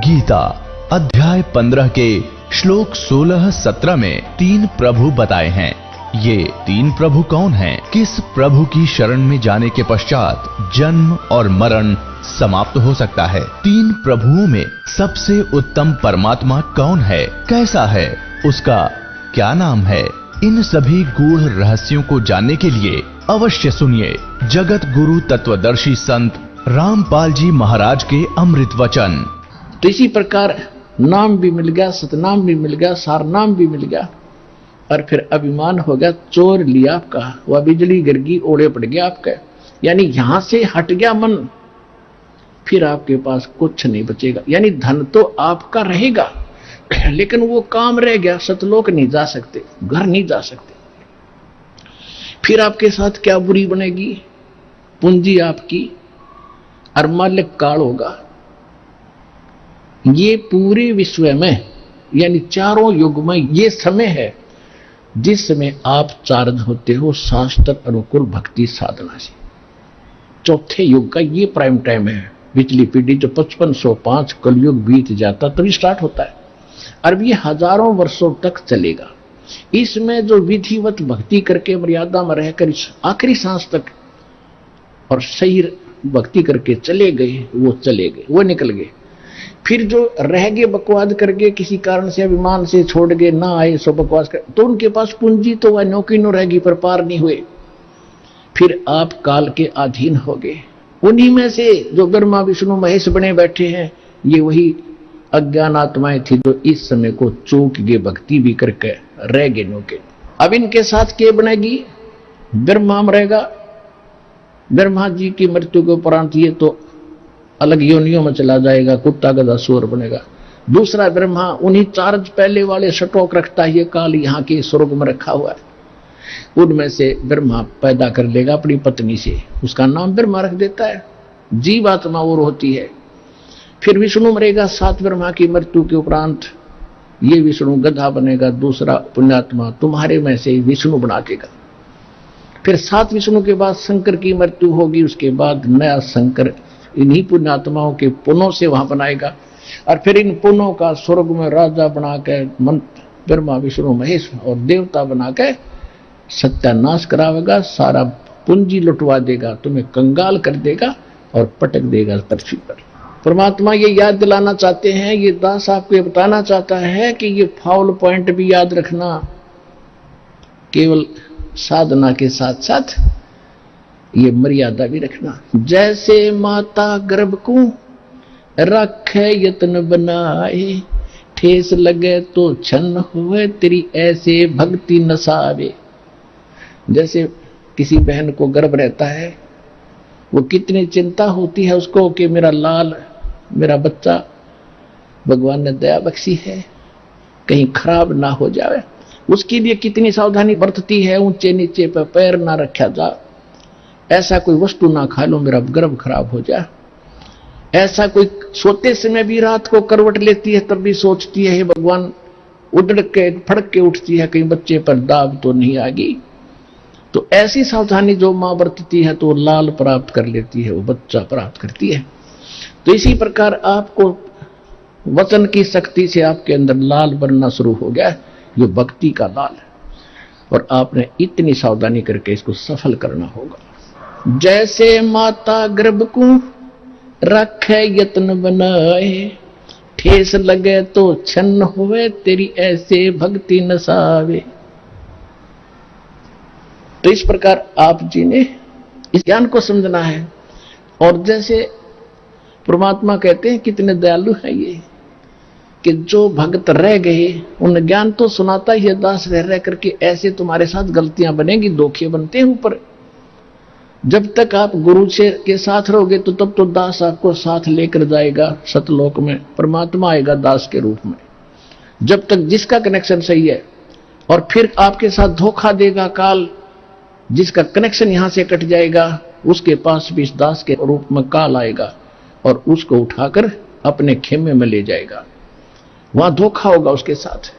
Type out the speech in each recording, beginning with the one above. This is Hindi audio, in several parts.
गीता अध्याय 15 के श्लोक 16-17 में 3 प्रभु बताए हैं। ये 3 प्रभु कौन हैं? किस प्रभु की शरण में जाने के पश्चात जन्म और मरण समाप्त हो सकता है? 3 प्रभुओं में सबसे उत्तम परमात्मा कौन है? कैसा है? उसका क्या नाम है? इन सभी गूढ़ रहस्यों को जानने के लिए अवश्य सुनिए जगत गुरु तत्वदर्शी संत रामपाल जी महाराज के अमृत वचन। तो इसी प्रकार नाम भी मिल गया, सतनाम भी मिल गया, सार नाम भी मिल गया, और फिर अभिमान हो गया, चोर लिया आपका, वह बिजली गिर गई, ओढ़े पड़ गया आपका, यानी यहां से हट गया मन, फिर आपके पास कुछ नहीं बचेगा। यानी धन तो आपका रहेगा लेकिन वो काम रह गया, सतलोक नहीं जा सकते, घर नहीं जा सकते। फिर आपके साथ क्या बुरी बनेगी? पूंजी आपकी और मालिक काल होगा। ये पूरे विश्व में यानी चारों युग में ये समय है जिस समय आप चार्ज होते हो शास्त्र अनुकूल भक्ति साधना से। चौथे युग का ये प्राइम टाइम है। पिछली पीढ़ी जो 5505 कलयुग बीत जाता तभी स्टार्ट होता है, और ये हजारों वर्षों तक चलेगा। इसमें जो विधिवत भक्ति करके मर्यादा में रहकर आखिरी सांस तक और सही भक्ति करके चले गए, वो चले गए, वो निकल गए। फिर जो रह गए बकवाद करके, किसी कारण से अभिमान से छोड़ गए, ना आए सो बकवास कर, तो उनके पास पूंजी तो वह नौकी नो रहेगी पर पार नहीं हुए। फिर आप काल के अधीन हो गए। उन्हीं में से जो ब्रह्मा विष्णु महेश बने बैठे हैं, ये वही अज्ञान आत्माएं थी जो इस समय को चूक गए, भक्ति भी करके रह गए नौके। अब इनके साथ क्या बनेगी? ब्रह्मा मरेगा, ब्रह्मा जी की मृत्यु के उपरांत ये तो अलग योनियों में चला जाएगा, कुत्ता गधा सूअर बनेगा। दूसरा ब्रह्मा उन्हीं चार्ज पहले वाले स्टॉक रखता है, ये काल यहाँ के स्वर्ग में रखा हुआ है, उनमें से ब्रह्मा पैदा कर लेगा अपनी पत्नी से, उसका नाम ब्रह्मा रख देता है, जीवात्मा और होती है। फिर विष्णु मरेगा 7 ब्रह्मा की मृत्यु के उपरांत, ये विष्णु गधा बनेगा, दूसरा पुण्यात्मा तुम्हारे में से विष्णु बना देगा। फिर 7 विष्णु के बाद शंकर की मृत्यु होगी, उसके बाद नया शंकर इन्हीं पुण्यात्माओं के पुनों से वहां बनाएगा, और फिर इन पुनों का स्वर्ग में राजा बनाकर ब्रह्मा विष्णु महेश और देवता बनाकर सत्यानाश करावेगा, सारा पूंजी लुटवा देगा, तुम्हें कंगाल कर देगा और पटक देगा पृथ्वी पर। परमात्मा ये याद दिलाना चाहते हैं, ये दास आपको ये बताना चाहता है कि ये फाउल पॉइंट भी याद रखना, केवल साधना के साथ साथ ये मर्यादा भी रखना। जैसे माता गर्भ को रखे यत्न बनाए, ठेस लगे तो छन्न हुए तेरी ऐसे भक्ति नसावे। जैसे किसी बहन को गर्भ रहता है, वो कितनी चिंता होती है उसको कि मेरा लाल, मेरा बच्चा भगवान ने दया बख्शी है, कहीं खराब ना हो जाए, उसके लिए कितनी सावधानी बरतती है। ऊंचे नीचे पे पैर ना रखा जा, ऐसा कोई वस्तु ना खा लो मेरा गर्भ खराब हो जाए। ऐसा कोई सोते समय भी रात को करवट लेती है तब भी सोचती है हे भगवान, उड़क के फड़क के उठती है कहीं बच्चे पर दाग तो नहीं आ गई। तो ऐसी सावधानी जो मां बरतती है तो लाल प्राप्त कर लेती है, वो बच्चा प्राप्त करती है। तो इसी प्रकार आपको वचन की शक्ति से आपके अंदर लाल बनना शुरू हो गया, ये भक्ति का लाल है, और आपने इतनी सावधानी करके इसको सफल करना होगा। जैसे माता गर्भ को रखे यत्न बनाए, ठेस लगे तो छन्न हुए तेरी ऐसे भक्ति नसावे। तो इस प्रकार आप जी ने इस ज्ञान को समझना है। और जैसे परमात्मा कहते हैं कितने दयालु है ये, कि जो भक्त रह गए उन ज्ञान तो सुनाता ही है दास, रह रह करके ऐसे तुम्हारे साथ गलतियां बनेगी, धोखे बनते हैं ऊपर। जब तक आप गुरु से के साथ रहोगे तो तब तो दास आपको साथ लेकर जाएगा सतलोक में, परमात्मा आएगा दास के रूप में। जब तक जिसका कनेक्शन सही है, और फिर आपके साथ धोखा देगा काल, जिसका कनेक्शन यहां से कट जाएगा उसके पास भी इस दास के रूप में काल आएगा और उसको उठाकर अपने खेमे में ले जाएगा। वहां धोखा होगा उसके साथ।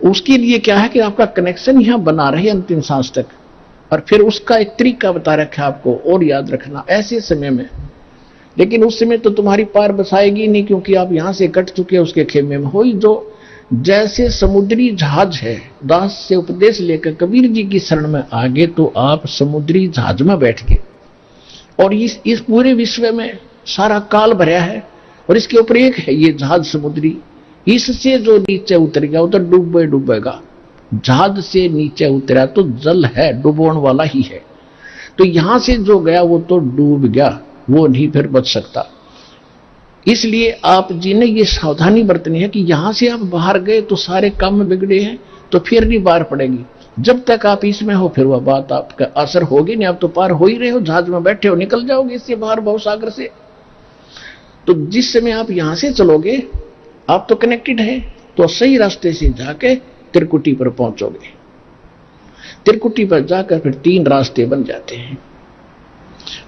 उसके लिए क्या है कि आपका कनेक्शन यहां बना रहे अंतिम सांस तक, और फिर उसका एक तरीका बता रखा है आपको और याद रखना। ऐसे समय में लेकिन उस समय तो तुम्हारी पार बसाएगी नहीं, क्योंकि आप यहां से कट चुके उसके खेमे में। हो ही जो जैसे समुद्री जहाज है, दास से उपदेश लेकर कबीर जी की शरण में आगे, तो आप समुद्री जहाज में बैठ गए। और इस पूरे विश्व में सारा काल भरा है, और इसके ऊपर एक है ये जहाज समुद्री। इससे जो नीचे उतर गया वो तो डूबेगा। जहाज से नीचे उतरा तो जल है, डुबोने वाला ही है। तो यहां से जो गया वो तो डूब गया, वो नहीं फिर बच सकता। इसलिए आप जी ने ये सावधानी बरतनी है कि यहां से आप बाहर गए तो सारे काम बिगड़े हैं, तो फिर नहीं बाहर पड़ेगी। जब तक आप इसमें हो फिर वह बात आपका असर होगी नहीं। आप तो पार हो ही रहे हो, जहाज में बैठे हो, निकल जाओगे इससे बाहर भवसागर से। तो जिस समय आप यहां से चलोगे, आप तो कनेक्टेड है, तो सही रास्ते से जाके त्रिकुटी पर पहुंचोगे। त्रिकुटी पर जाकर फिर 3 रास्ते बन जाते हैं।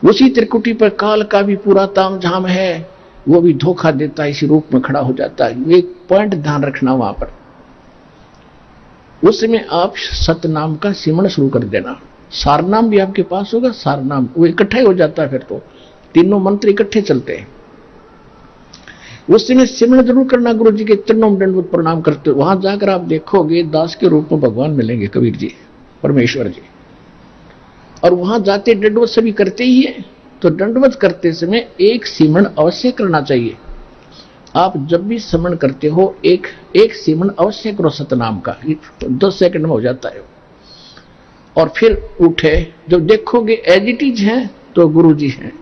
उसी त्रिकुटी पर काल का भी पूरा तामझाम है, वो भी धोखा देता है, इसी रूप में खड़ा हो जाता है। एक पॉइंट ध्यान रखना वहां पर, उस समय आप सतनाम का सिमरण शुरू कर देना। सारनाम भी आपके पास होगा, सारनाम वो इकट्ठा ही हो जाता है, फिर तो तीनों मंत्र इकट्ठे चलते हैं। उस समय सिमरण जरूर करना, गुरु जी के तीनों दंडवत प्रणाम करते। वहां जाकर आप देखोगे दास के रूप में भगवान मिलेंगे, कबीर जी, परमेश्वर जी। और वहां जाते दंडवत सभी करते ही है, तो दंडवत करते समय एक सिमरण अवश्य करना चाहिए। आप जब भी सिमरण करते हो एक सिमरण अवश्य करो सतनाम का, 10 सेकंड में हो जाता है। और फिर उठे, जब देखोगे एज इट इज है तो गुरु जी हैं,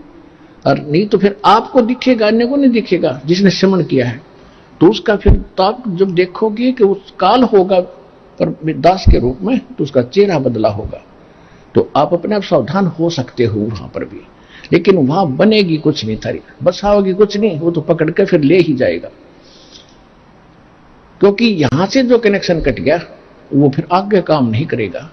और नहीं तो फिर आपको दिखेगा, अन्य को नहीं दिखेगा जिसने सिमरण किया है। तो उसका फिर तो आप जब देखोगे कि उस काल होगा पर दास के रूप में, तो उसका चेहरा बदला होगा। तो आप अपने आप सावधान हो सकते हो वहां पर भी, लेकिन वहां बनेगी कुछ नहीं, थारी बसाओगी कुछ नहीं, वो तो पकड़ के फिर ले ही जाएगा। क्योंकि यहां से जो कनेक्शन कट गया वो फिर आगे काम नहीं करेगा।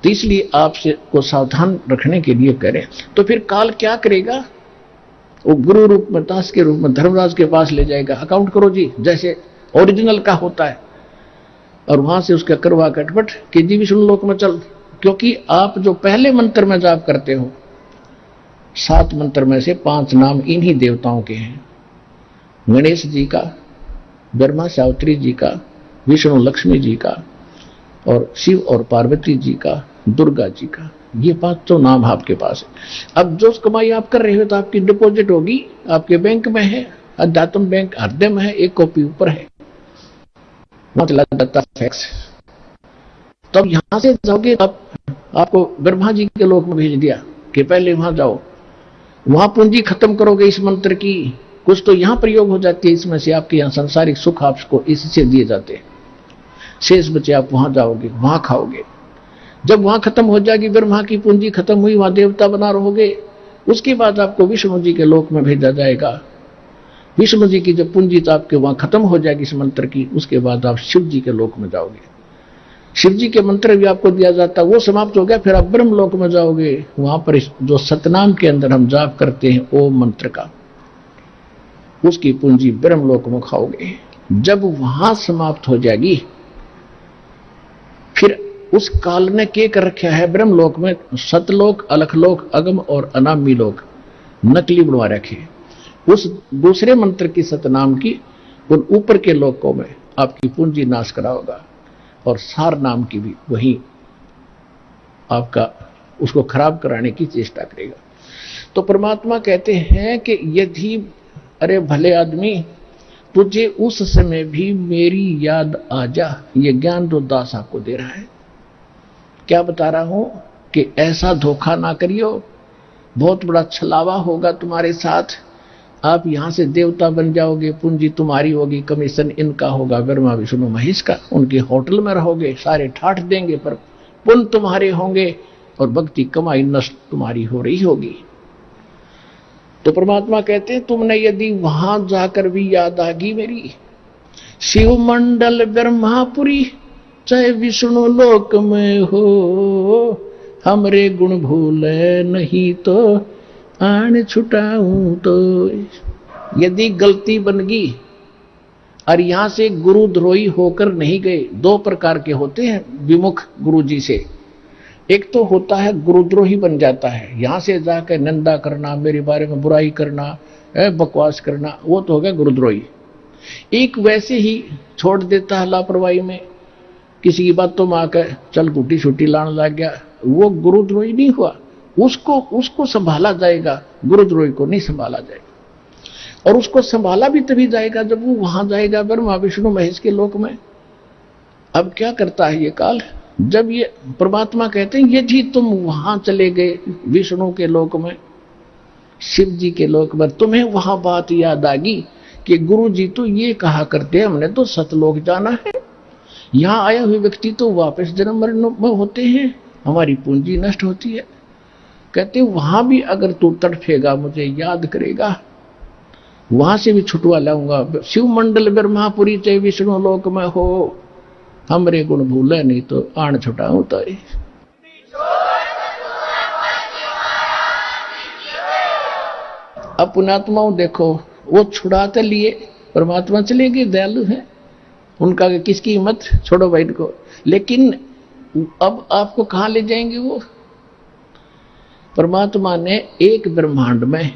तो इसलिए आपसे को सावधान रखने के लिए करें। तो फिर काल क्या करेगा, वो गुरु रूप में, दास के रूप में धर्मराज के पास ले जाएगा। अकाउंट करो जी जैसे ओरिजिनल का होता है, और वहां से उसका करवा कटपट कि जी विष्णु लोक में चल। क्योंकि आप जो पहले मंत्र में जाप करते हो, 7 मंत्र में से 5 नाम इन्हीं देवताओं के हैं। गणेश जी का, ब्रह्मा सावित्री जी का, विष्णु लक्ष्मी जी का, और शिव और पार्वती जी का, दुर्गा जी का। ये 5 नाम आपके पास है। अब जो कमाई आप कर रहे हो तो आपकी डिपॉजिट होगी, आपके बैंक में है, अध्यात्म बैंक हृदय में है, एक कॉपी ऊपर है, वहां चला जाता फैक्स। तब यहां से जाओगे, अब आपको ब्रह्मा जी के लोक में भेज दिया कि पहले वहां जाओ, वहां पूंजी खत्म करोगे इस मंत्र की, कुछ तो यहां प्रयोग हो जाती है, इसमें से आपके यहां सांसारिक सुख आपको इससे दिए जाते हैं। शेष बचे आप वहां जाओगे, वहां खाओगे। जब वहां खत्म हो जाएगी, ब्रह्मा की पूंजी खत्म हुई, वहां देवता बना रहोगे। उसके बाद आपको विष्णु जी के लोक में भेजा जाएगा। विष्णु जी की जब पूंजी तो आपके वहां खत्म हो जाएगी इस मंत्र की, उसके बाद आप शिव जी के लोक में जाओगे। शिव जी के मंत्र भी आपको दिया जाता, वो समाप्त हो गया, फिर आप ब्रह्म लोक में जाओगे। वहां पर जो सतनाम के अंदर हम जाप करते हैं ओम मंत्र का, उसकी पूंजी ब्रह्म लोक में खाओगे। जब वहां समाप्त हो जाएगी, फिर उस काल ने के कर रखा है ब्रह्म लोक में सतलोक, अलखलोक, अगम और अनामी लोक नकली बनवा रखे। उस दूसरे मंत्र की सतनाम की उन ऊपर के लोकों में आपकी पूंजी नाश कराओगा, और सार नाम की भी वही आपका उसको खराब कराने की चेष्टा करेगा। तो परमात्मा कहते हैं कि यदि अरे भले आदमी तुझे उस समय भी मेरी याद आ जा, ये ज्ञान जो दास आपको दे रहा है। क्या बता रहा हूं कि ऐसा धोखा ना करियो, बहुत बड़ा छलावा होगा तुम्हारे साथ। आप यहां से देवता बन जाओगे, पूंजी तुम्हारी होगी, कमीशन इनका होगा, ब्रह्मा विष्णु महेश का। उनके होटल में रहोगे, सारे ठाठ देंगे, पर पुण्य तुम्हारे होंगे और भक्ति कमाई नष्ट तुम्हारी हो रही होगी। तो परमात्मा कहते हैं तुमने यदि वहां जाकर भी याद आ गई मेरी, शिव मंडल ब्रह्मापुरी चाहे विष्णु लोक में हो, हमरे गुण भूले नहीं तो आन छुटाऊं। तो यदि गलती बन गई और यहां से गुरु द्रोही होकर नहीं गए, 2 प्रकार के होते हैं विमुख गुरु जी से। एक तो होता है गुरुद्रोही बन जाता है, यहां से जाकर निंदा करना, मेरे बारे में बुराई करना, बकवास करना, वो तो हो गया गुरुद्रोही। एक वैसे ही छोड़ देता है लापरवाही में, किसी की बातों में आकर चल टूटी छुट्टी लाने लग गया, वो गुरुद्रोही नहीं हुआ। उसको संभाला जाएगा, गुरुद्रोही को नहीं संभाला जाएगा। और उसको संभाला भी तभी जाएगा जब वो वहां जाएगा ब्रह्मा विष्णु महेश के लोक में। अब क्या करता है ये काल, जब ये परमात्मा कहते हैं ये जी तुम वहां चले गए विष्णु के लोक में, शिव जी के लोक में, तुम्हें वहां बात याद आ गई कि गुरु जी तो ये कहा करते हैं हमने तो सतलोक जाना है, यहां आए हुए व्यक्ति तो वापस जन्म मरण में होते हैं, हमारी पूंजी नष्ट होती है। कहते वहां भी अगर तू तड़फेगा मुझे याद करेगा, वहां से भी छुटवा लाऊंगा। शिव मंडल ब्रह्मापुरी चाहे विष्णु लोक में हो, हमरे गुण भूले नहीं तो आण छुटाऊं तारी। अब पुण्यात्माओं देखो, वो छुड़ाते लिए परमात्मा चले गए, दयालु हैं, उनका किसकी हिम्मत, छोड़ो भाई को। लेकिन अब आपको कहां ले जाएंगे वो? परमात्मा ने एक ब्रह्मांड में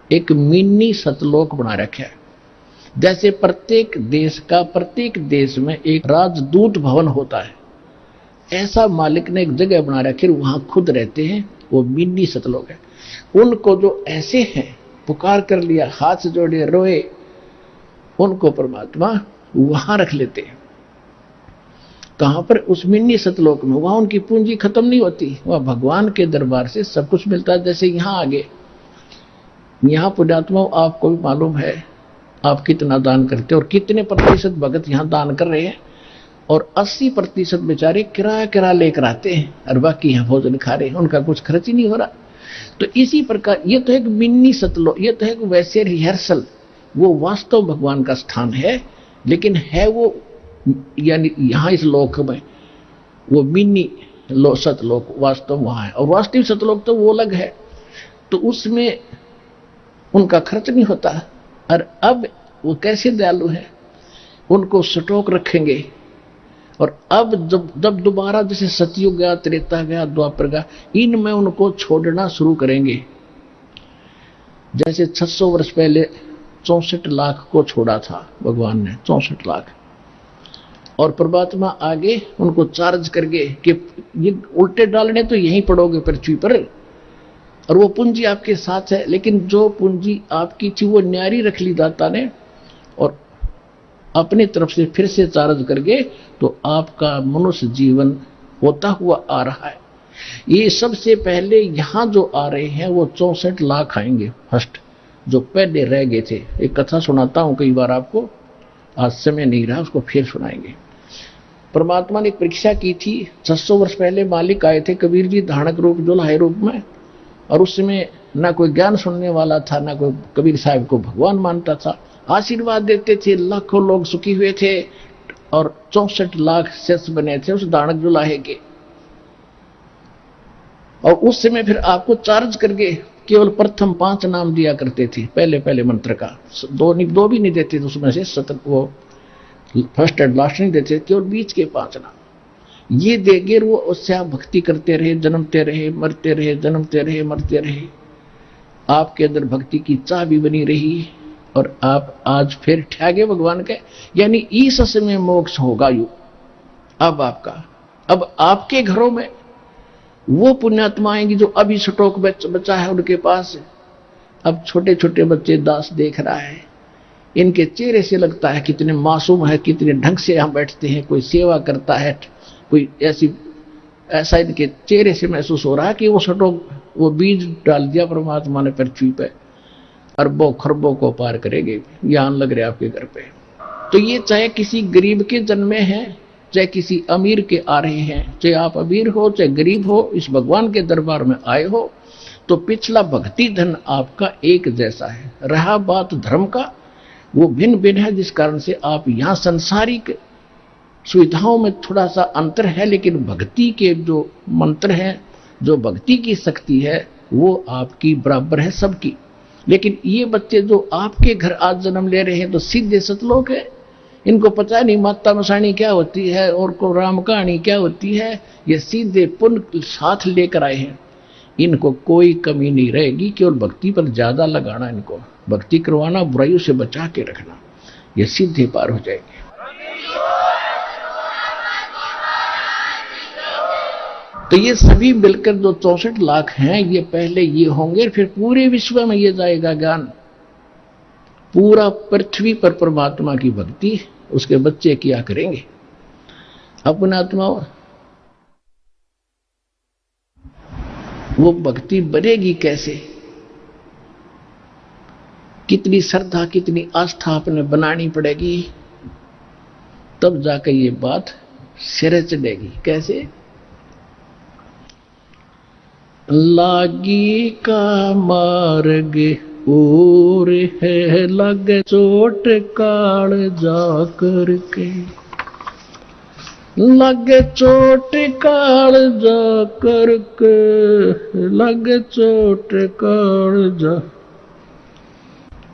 एक मिनी सतलोक बना रखा है। जैसे प्रत्येक देश में एक राजदूत भवन होता है, ऐसा मालिक ने एक जगह बना रखी, वहां खुद रहते हैं, वो मिनी सतलोक है। उनको जो ऐसे हैं पुकार कर लिया, हाथ जोड़े रोए, उनको परमात्मा वहां रख लेते हैं। कहां पर? उस मिनी सतलोक में। वहां उनकी पूंजी खत्म नहीं होती, वहां भगवान के दरबार से सब कुछ मिलता है। जैसे यहां आगे, यहां पुण्यात्मा आपको भी मालूम है आप कितना दान करते हो और कितने प्रतिशत भगत यहां दान कर रहे हैं, और 80% बेचारे किराया लेकर आते हैं और बाकी यहां भोजन खा रहे हैं, उनका कुछ खर्च ही नहीं हो रहा। तो इसी प्रकार ये तो एक मिनी सतलोक, ये तो एक वैसे रिहर्सल, वो वास्तव भगवान का स्थान है, लेकिन है वो यानी यहां इस लोक में वो मिनी सतलोक वास्तव वहां है, और वास्तविक सतलोक तो वो अलग है, तो उसमें उनका खर्च नहीं होता। और अब वो कैसे दयालु है, उनको स्टॉक रखेंगे। और अब जब दोबारा जैसे सतयुग गया, त्रेता गया, द्वापर गया, इनमें उनको छोड़ना शुरू करेंगे। जैसे 600 वर्ष पहले 64 लाख को छोड़ा था भगवान ने, 64 लाख, और परमात्मा आगे उनको चार्ज करके कि ये उल्टे डालने तो यहीं पड़ोगे पृथ्वी पर, और वो पूंजी आपके साथ है, लेकिन जो पूंजी आपकी थी वो न्यारी रख ली दाता ने, और अपनी तरफ से फिर से चार्ज करके तो आपका मनुष्य जीवन होता हुआ आ रहा है। ये सबसे पहले यहां जो आ रहे हैं वो 64 लाख आएंगे फर्स्ट, जो पहले रह गए थे। एक कथा सुनाता हूं कई बार आपको, आज समय नहीं रहा, उसको फिर सुनाएंगे। परमात्मा ने परीक्षा की थी, 600 वर्ष पहले मालिक आए थे कबीर जी धानक रूप जुल्हाए रूप में, और उस समय ना कोई ज्ञान सुनने वाला था, ना कोई कबीर साहब को भगवान मानता था। आशीर्वाद देते थे, लाखों लोग सुखी हुए थे, और 64 लाख शेष बने थे उस धानक जुल्हाए के। और उस समय फिर आपको चार्ज करके केवल प्रथम 5 नाम दिया करते थे, पहले मंत्र का, दो भी नहीं देते थे उसमें से, वो फर्स्ट एंड लास्ट नहीं देते, केवल बीच के 5 नाम ये देगे। वो उससे आप भक्ति करते रहे, जन्मते रहे, मरते रहे, जन्मते रहे, मरते रहे, आपके अंदर भक्ति की चाह भी बनी रही, और आप आज फिर ठहगे भगवान के, यानी इस समय मोक्ष होगा यू अब आपका। अब आपके घरों में वो पुण्यात्मा आएंगी जो अभी स्टॉक बचा है उनके पास। अब छोटे छोटे बच्चे दास देख रहा है, इनके चेहरे से लगता है कितने मासूम है, कितने ढंग से यहां बैठते हैं, कोई सेवा करता है, कोई ऐसा इनके चेहरे से महसूस हो रहा है कि वो स्टॉक, वो बीज डाल दिया परमात्मा ने पृथ्वी पे, अरबों खरबों को पार करेंगे, यहां लग रहे आपके घर पे। तो ये चाहे किसी गरीब के जन्मे हैं, चाहे किसी अमीर के आ रहे हैं, चाहे आप अमीर हो चाहे गरीब हो, इस भगवान के दरबार में आए हो, तो पिछला भक्ति धन आपका एक जैसा है। रहा बात धर्म का, वो भिन्न भिन्न है, जिस कारण से आप यहां सांसारिक सुविधाओं में थोड़ा सा अंतर है, लेकिन भक्ति के जो मंत्र हैं, जो भक्ति की शक्ति है, वो आपकी बराबर है सबकी। लेकिन ये बच्चे जो आपके घर आज जन्म ले रहे हैं तो सीधे सतलोक है, इनको पता नहीं माता मसाणी क्या होती है और को राम कहानी क्या होती है। ये सीधे पुण्य साथ लेकर आए हैं, इनको कोई कमी नहीं रहेगी। केवल भक्ति पर ज्यादा लगाना, इनको भक्ति करवाना, बुराइयों से बचा के रखना, ये सीधे पार हो जाएंगे। तो ये सभी मिलकर जो 64 लाख हैं, ये पहले ये होंगे, फिर पूरे विश्व में ये जाएगा ज्ञान। पूरा पृथ्वी पर परमात्मा की भक्ति, उसके बच्चे किया करेंगे। अपने आत्मा वो भक्ति बनेगी कैसे? कितनी श्रद्धा, कितनी आस्था अपने बनानी पड़ेगी, तब जाकर ये बात सिरे चढ़ेगी। कैसे? लागी का मार्ग और है, लग चोट काल जाकर के, लग चोट काल जाकर के, लग चोट काल जा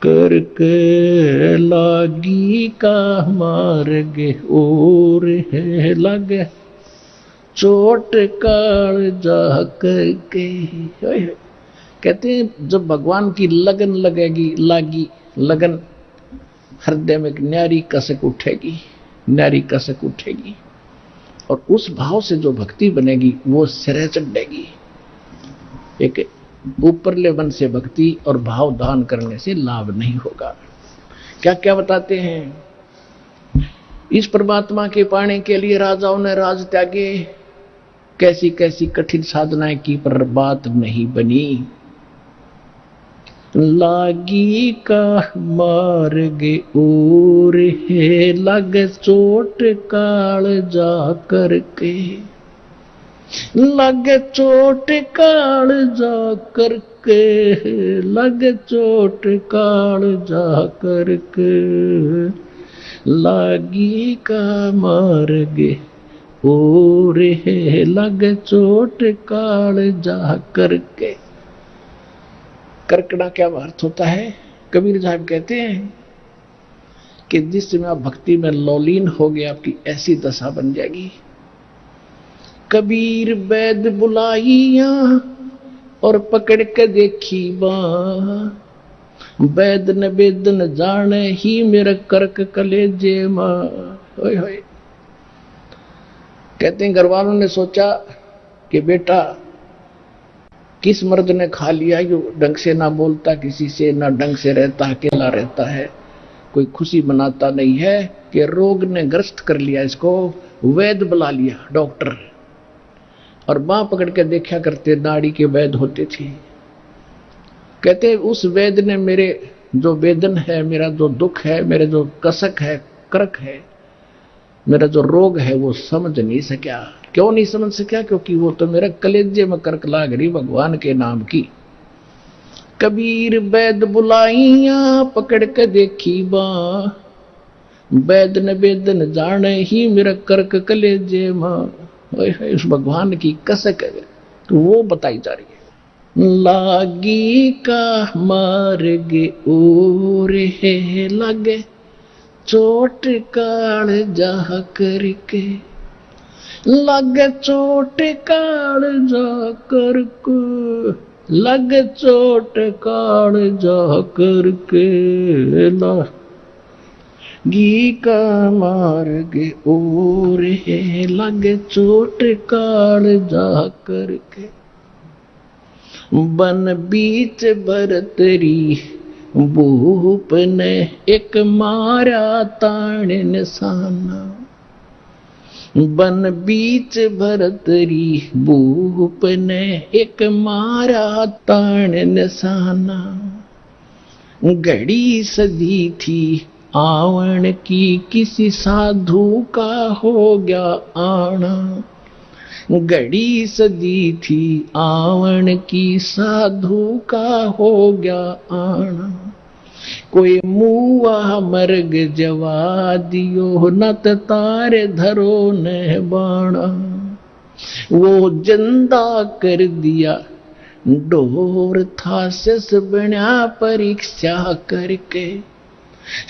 करके, लागी का मार्ग और है, लग चोट काल जा करके। कहते हैं जब भगवान की लगन लगेगी, लागी लगन, हृदय में एक न्यारी कसक उठेगी, न्यारी कसक उठेगी, और उस भाव से जो भक्ति बनेगी वो सिरे चढ़ेगी। एक ऊपरले मन से भक्ति और भाव दान करने से लाभ नहीं होगा। क्या क्या बताते हैं? इस परमात्मा के पाने के लिए राजाओं ने राज त्यागे, कैसी कैसी कठिन साधनाएं की, पर बात नहीं बनी। लागी का मार्ग और है, लग चोट काल जा करके, लग चोट काल जा करके, लग चोट काल जा करके, लागी का मार्ग और है, लग चोट काल जा करके। करकड़ा क्या अर्थ होता है? कबीर साहब कहते हैं कि जिस समय आप भक्ति में लौलीन हो गए, आपकी ऐसी दशा बन जाएगी। कबीर वैद बुलाइया और पकड़ के देखी बाँ, वैद न वेद न जाने ही मेरा कर्क कलेजे माँ। होय होय। कहते हैं घर वालों ने सोचा कि बेटा किस मर्द ने खा लिया, यो ढंग से ना बोलता किसी से, ना ढंग से रहता, अकेला रहता है, कोई खुशी मनाता नहीं है, कि रोग ने ग्रस्त कर लिया इसको। वैद बुला लिया, डॉक्टर, और बांह पकड़ के देखा करते, नाड़ी के वैद होते थे। कहते उस वैद ने मेरे जो वेदन है, मेरा जो दुख है, मेरे जो कसक है, करक है, मेरा जो रोग है, वो समझ नहीं सका। क्यों नहीं समझ सका? क्योंकि वो तो मेरा कलेजे में करक लाग रही भगवान के नाम की। कबीर वैद बुलाइया पकड़ के देखी बाँ, वैद न वेद न जाने ही मेरा कर्क कलेजे माँ। उस भगवान की कसक है, तो वो बताई जा रही है। लागी का मार्ग और है, लगे चोट काल जा करके, लग चोट काल जा करके, लग चोट काल जा करके, लागी का मार्ग और है, लग चोट काल जा करके। बन बीच भरतरी भूप ने एक मारा ताण निशाना, बन बीच भरतरी भूप ने एक मारा ताण निशाना। घड़ी सदी थी आवन की, किसी साधु का हो गया आना। घड़ी सदी थी आवन की, साधु का हो गया आना। कोई मुआ मर्ग जवा दियो, नत तारे धरो ने बाणा। वो जिंदा कर दिया डोर था, सस बना परीक्षा करके।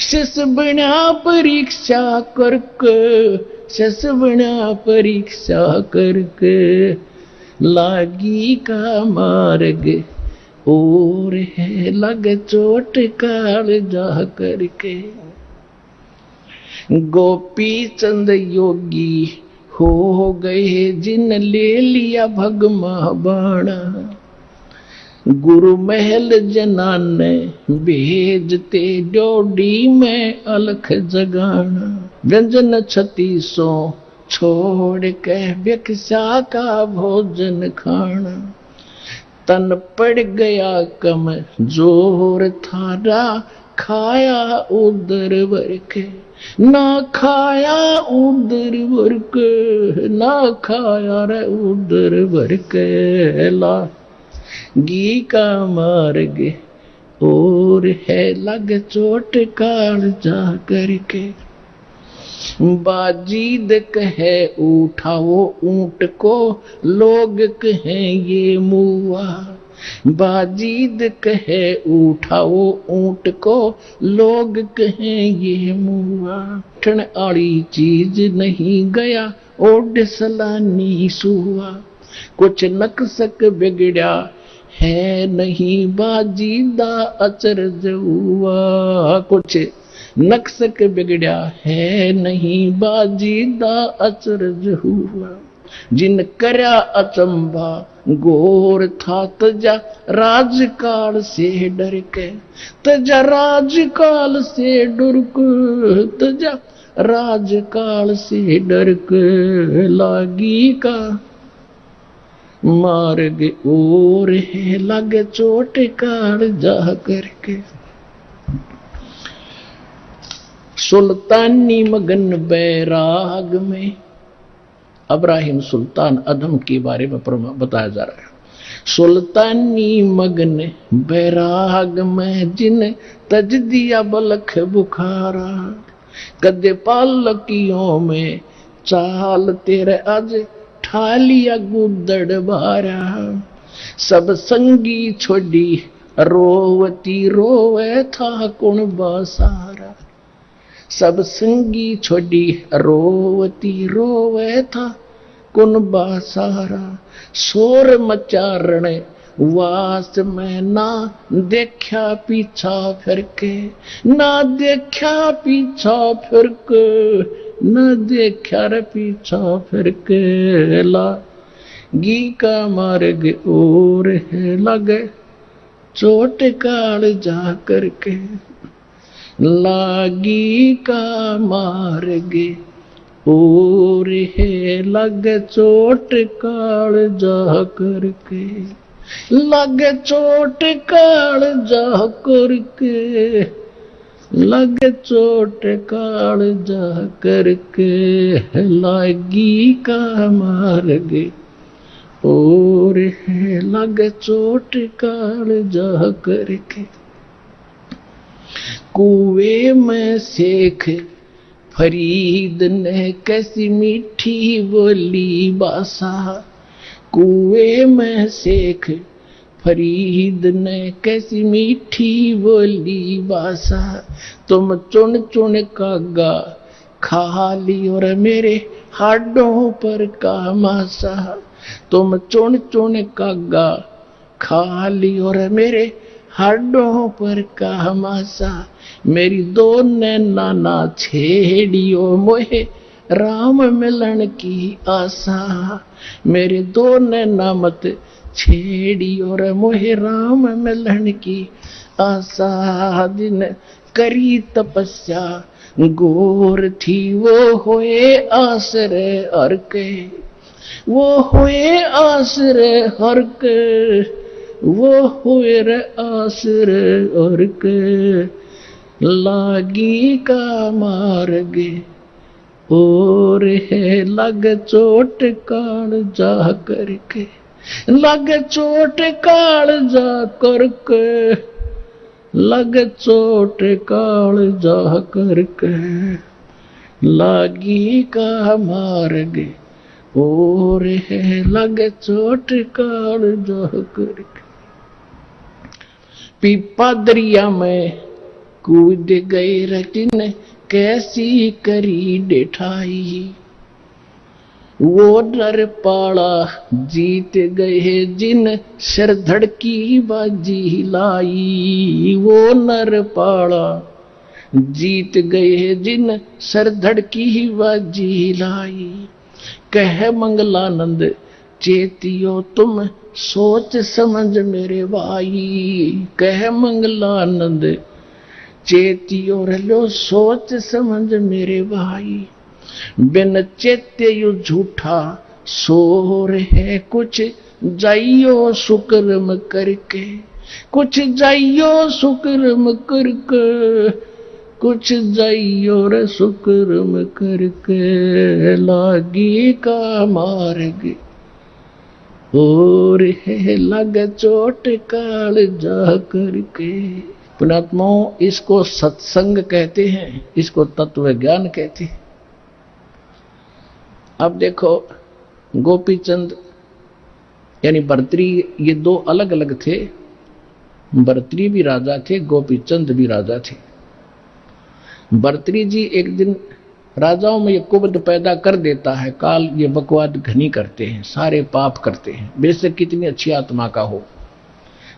शस बना परीक्षा करके, शस बना परीक्षा करके, लागी का मार्ग और है लग चोट काल जा करके। गोपी चंद योगी हो गए जिन ले लिया भगमा बाणा, गुरु महल जनाने भेजते डोडी में अलख जगाना। व्यंजन 36 छोड़ के भिक्षा का भोजन खाना, तन पड़ गया कम जोर थारा, खाया उदर भर के, ना खाया उदर भर के, ना खाया रे उदर भर के। ला घी का मार्ग और है लग चोट काल जा करके। बाजीद कहे उठाओ ऊंट को, लोग कहे ये मुआ। बाजीद कहे उठाओ ऊंट को, लोग कहे ये मुआ। ठन आड़ी चीज नहीं गया ओड सलानी सुआ, कुछ नक्सक बिगड़ा है नहीं बाजीदा अचरज हुआ। कुछ नक्सक बिगड़ा है नहीं बाजीदा अचरज हुआ। जिन करया अचंबा गोर था तजा राजकाल से डर के, तजा राजकाल से डर के, तजा राजकाल से डर के। लागी का मार्ग और है लग चोट काल जा करके। सुल्तानी मगन बैराग में इब्राहिम सुल्तान अदम के बारे में बताया जा रहा है। सुल्तानी मगन बैराग में जिन तज दिया बलख बुखारा, कदे पालकियों में चाल तेरे आज ठालिया गुदड़ बारा। सब संगी छोड़ी रोवती रोवे था कुण बासारा, सब संगी छोड़ी रोवती रोवे था कुन बासारा। शोर मचारण वास में ना देखा पीछा फिर के, ना देखा पीछा फिर के, न देखा रे पीछा फिर के। लागी का मार्ग और है लगे चोट काल जा करके। लागी का मार्ग और है लग चोट काल जा करके। लग चोट काल जा करके, लग चोट काल जा करके। लागी का मार्ग और है लग चोट काल जा करके। कुएं में शेख फरीद ने कैसी मीठी बोली बासा, कुएं में शेख फरीद ने कैसी मीठी बोली बासा। तुम चुन चुन कागा खा ली और मेरे हाडों पर का मासा। तुम चुन चुन कागा खा ली और मेरे हाडों पर का मासा। मेरी दो नैना ना छेड़ियो मोहे राम मिलन की आशा। मेरे दो नैना मत छेड़ी और मोहे राम मिलन की आशा। दिन करी तपस्या गोर थी वो होए आसरे हर के, वो होए आसरे हर के, वो हुए रे आसरे हर के। लागी का मार्ग और है लग चोट काल जा करके। लग चोट काल जा करके, लग चोट काल जा करके। लागी का मार्ग और है लग चोट काल जा करके। पीपा दरिया में कूद गए रटिन कैसी करी डेठाई, वो नर पाड़ा जीत गए जिन सिर धड़की बाजी लाई, वो नर पाड़ा जीत गए जिन सर धड़की बाजी लाई। कह मंगलानंद चेतियो तुम सोच समझ मेरे भाई, कह मंगलानंद चेतियो रलो सोच समझ मेरे भाई। बिन चेत्य यु झूठा सोर है, कुछ जाइयो सुकर्म करके, कुछ जाइयो सुकर्म करके, कुछ जाइयो रे सुकर्म करके, लागी का मार्ग और है लग चोट काल जा करके। पुणात्माओं, इसको सत्संग कहते हैं, इसको तत्व ज्ञान कहते हैं। अब देखो, गोपीचंद यानी भर्तृ, ये दो अलग अलग थे। भर्तृ भी राजा थे, गोपीचंद भी राजा थे। भर्तृ जी एक दिन राजाओं में ये कुबद पैदा कर देता है, काल ये बकवाद घनी करते हैं, सारे पाप करते हैं, बेशक कितनी अच्छी आत्मा का हो।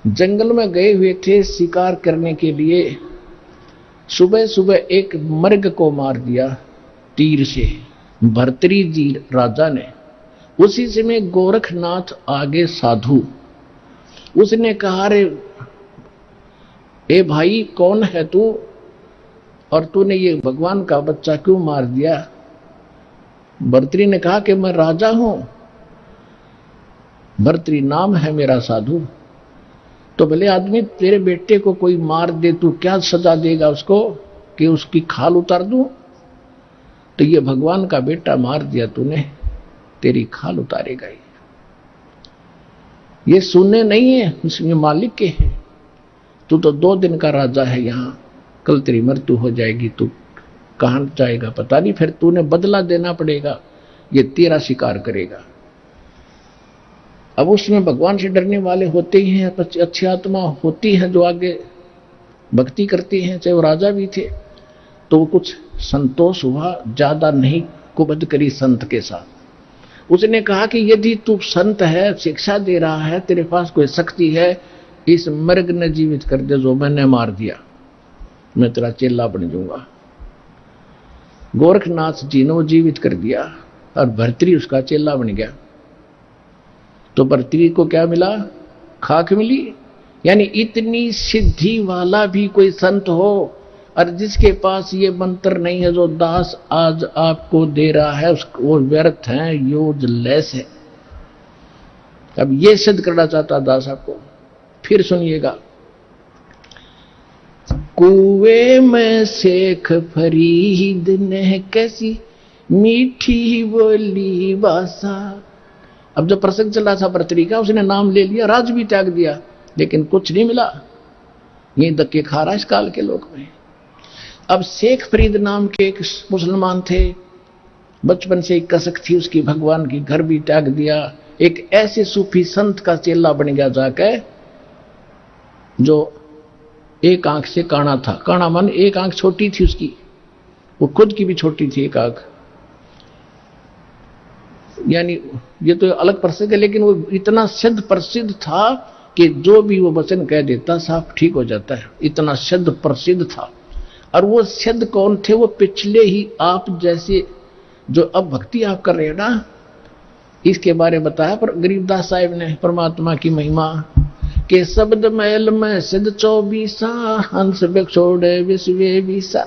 जंगल में गए हुए थे शिकार करने के लिए, सुबह सुबह एक मर्ग को मार दिया तीर से भर्तृ जी राजा ने। उसी समय गोरखनाथ आगे साधु, उसने कहा, रे ए भाई कौन है तू, और तूने ये भगवान का बच्चा क्यों मार दिया? भर्तृ ने कहा कि मैं राजा हूं, भर्तृ नाम है मेरा साधु। तो भले आदमी तेरे बेटे को कोई मार दे, तू क्या सजा देगा उसको कि उसकी खाल उतार दूं? तो ये भगवान का बेटा मार दिया तूने, तेरी खाल उतारेगा। ये सुनने नहीं है, इसमें मालिक के हैं। तू तो 2 दिन का राजा है यहां, कल तेरी मृत्यु हो जाएगी, तू कहां जाएगा पता नहीं, फिर तूने बदला देना पड़ेगा, ये तेरा शिकार करेगा। अब उसमें भगवान से डरने वाले होते ही हैं, अच्छी आत्मा होती है जो आगे भक्ति करती हैं, चाहे वो राजा भी थे। तो कुछ संतोष हुआ, ज्यादा नहीं कुबद करी संत के साथ। उसने कहा कि यदि तू संत है, शिक्षा दे रहा है, तेरे पास कोई शक्ति है, इस मर्ग ने जीवित कर दे जो मैंने मार दिया, मैं तेरा चेला बन जाऊंगा। गोरखनाथ जी ने वो जीवित कर दिया और भर्तृ उसका चेला बन गया। तो भर्तृ को क्या मिला? खाक मिली। यानी इतनी सिद्धि वाला भी कोई संत हो और जिसके पास ये मंत्र नहीं है जो दास आज आपको दे रहा है, उसको वो व्यर्थ है, यूजलेस है। अब ये सिद्ध करना चाहता दास आपको, फिर सुनिएगा। कुएं में शेख फरीद ने कैसी मीठी बोली भाषा। अब जो प्रसंग चल रहा था भर्तृ का, उसने नाम ले लिया, राज भी त्याग दिया, लेकिन कुछ नहीं मिला, यही धक्के खा रहा इस काल के लोक में। अब शेख फरीद नाम के एक मुसलमान थे, बचपन से एक कसक थी उसकी भगवान की, घर भी त्याग दिया, एक ऐसे सूफी संत का चेला बन गया जाके जो एक आंख से काना था। काना मन एक आंख छोटी थी उसकी, वो खुद की भी छोटी थी एक आंख। यानी ये तो अलग प्रसंग है, लेकिन वो इतना सिद्ध प्रसिद्ध था कि जो भी वो वचन कह देता साफ ठीक हो जाता है, इतना सिद्ध प्रसिद्ध था। और वो सिद्ध कौन थे? वो पिछले ही आप जैसे जो अब भक्ति आप कर रहे हैं ना, इसके बारे में बताया पर गरीबदास साहिब ने परमात्मा की महिमा के शब्द मैल में सिद्ध 24 हंस बिछोड़े विश्वे विसा।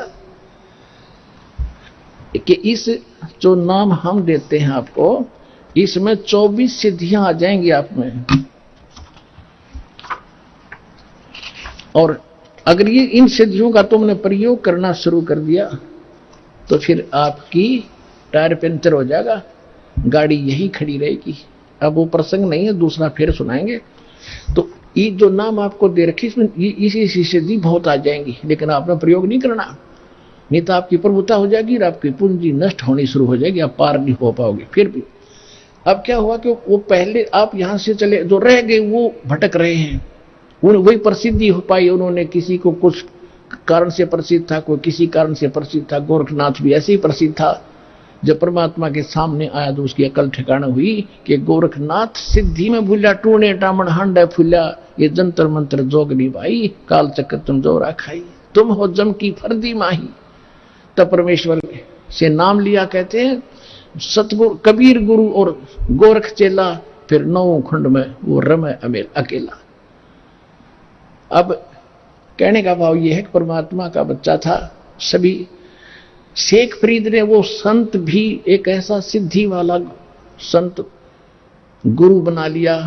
कि इस जो नाम हम देते हैं आपको, इसमें 24 सिद्धियां आ जाएंगी आप में। और अगर ये इन सिद्धियों का तुमने प्रयोग करना शुरू कर दिया तो फिर आपकी टायर पंचर हो जाएगा, गाड़ी यही खड़ी रहेगी। अब वो प्रसंग नहीं है, दूसरा फिर सुनाएंगे। तो ये जो नाम आपको दे रखी, इसमें इसी सिद्धि बहुत आ जाएंगी, लेकिन आपने प्रयोग नहीं करना, नहीं तो आपकी प्रभुता हो जाएगी और आपकी पूंजी नष्ट होनी शुरू हो जाएगी, आप पार नहीं हो पाओगे। फिर भी अब क्या हुआ कि वो पहले आप यहां से चले, जो रह गए वो भटक रहे हैं, वही प्रसिद्धि हो पाई, उन्होंने किसी को कुछ कारण से प्रसिद्ध था, कोई किसी कारण से प्रसिद्ध था। गोरखनाथ भी ऐसे ही प्रसिद्ध था। जब परमात्मा के सामने आया तो उसकी अकल ठिकाना हुई कि गोरखनाथ सिद्धि में भूला, टूणे टामण हांडे फूला, ये जंतर मंत्र जोगनी भाई, काल चक्र तुम जोरा खाई, तुम हो जम की फर्दी माही। तब परमेश्वर से नाम लिया। कहते हैं सतगुरु कबीर गुरु और गोरख चेला, फिर 9 खंड में वो रमे अकेला। अब कहने का भाव यह है कि परमात्मा का बच्चा था। सभी शेख फरीद ने वो संत भी एक ऐसा सिद्धि वाला संत गुरु बना लिया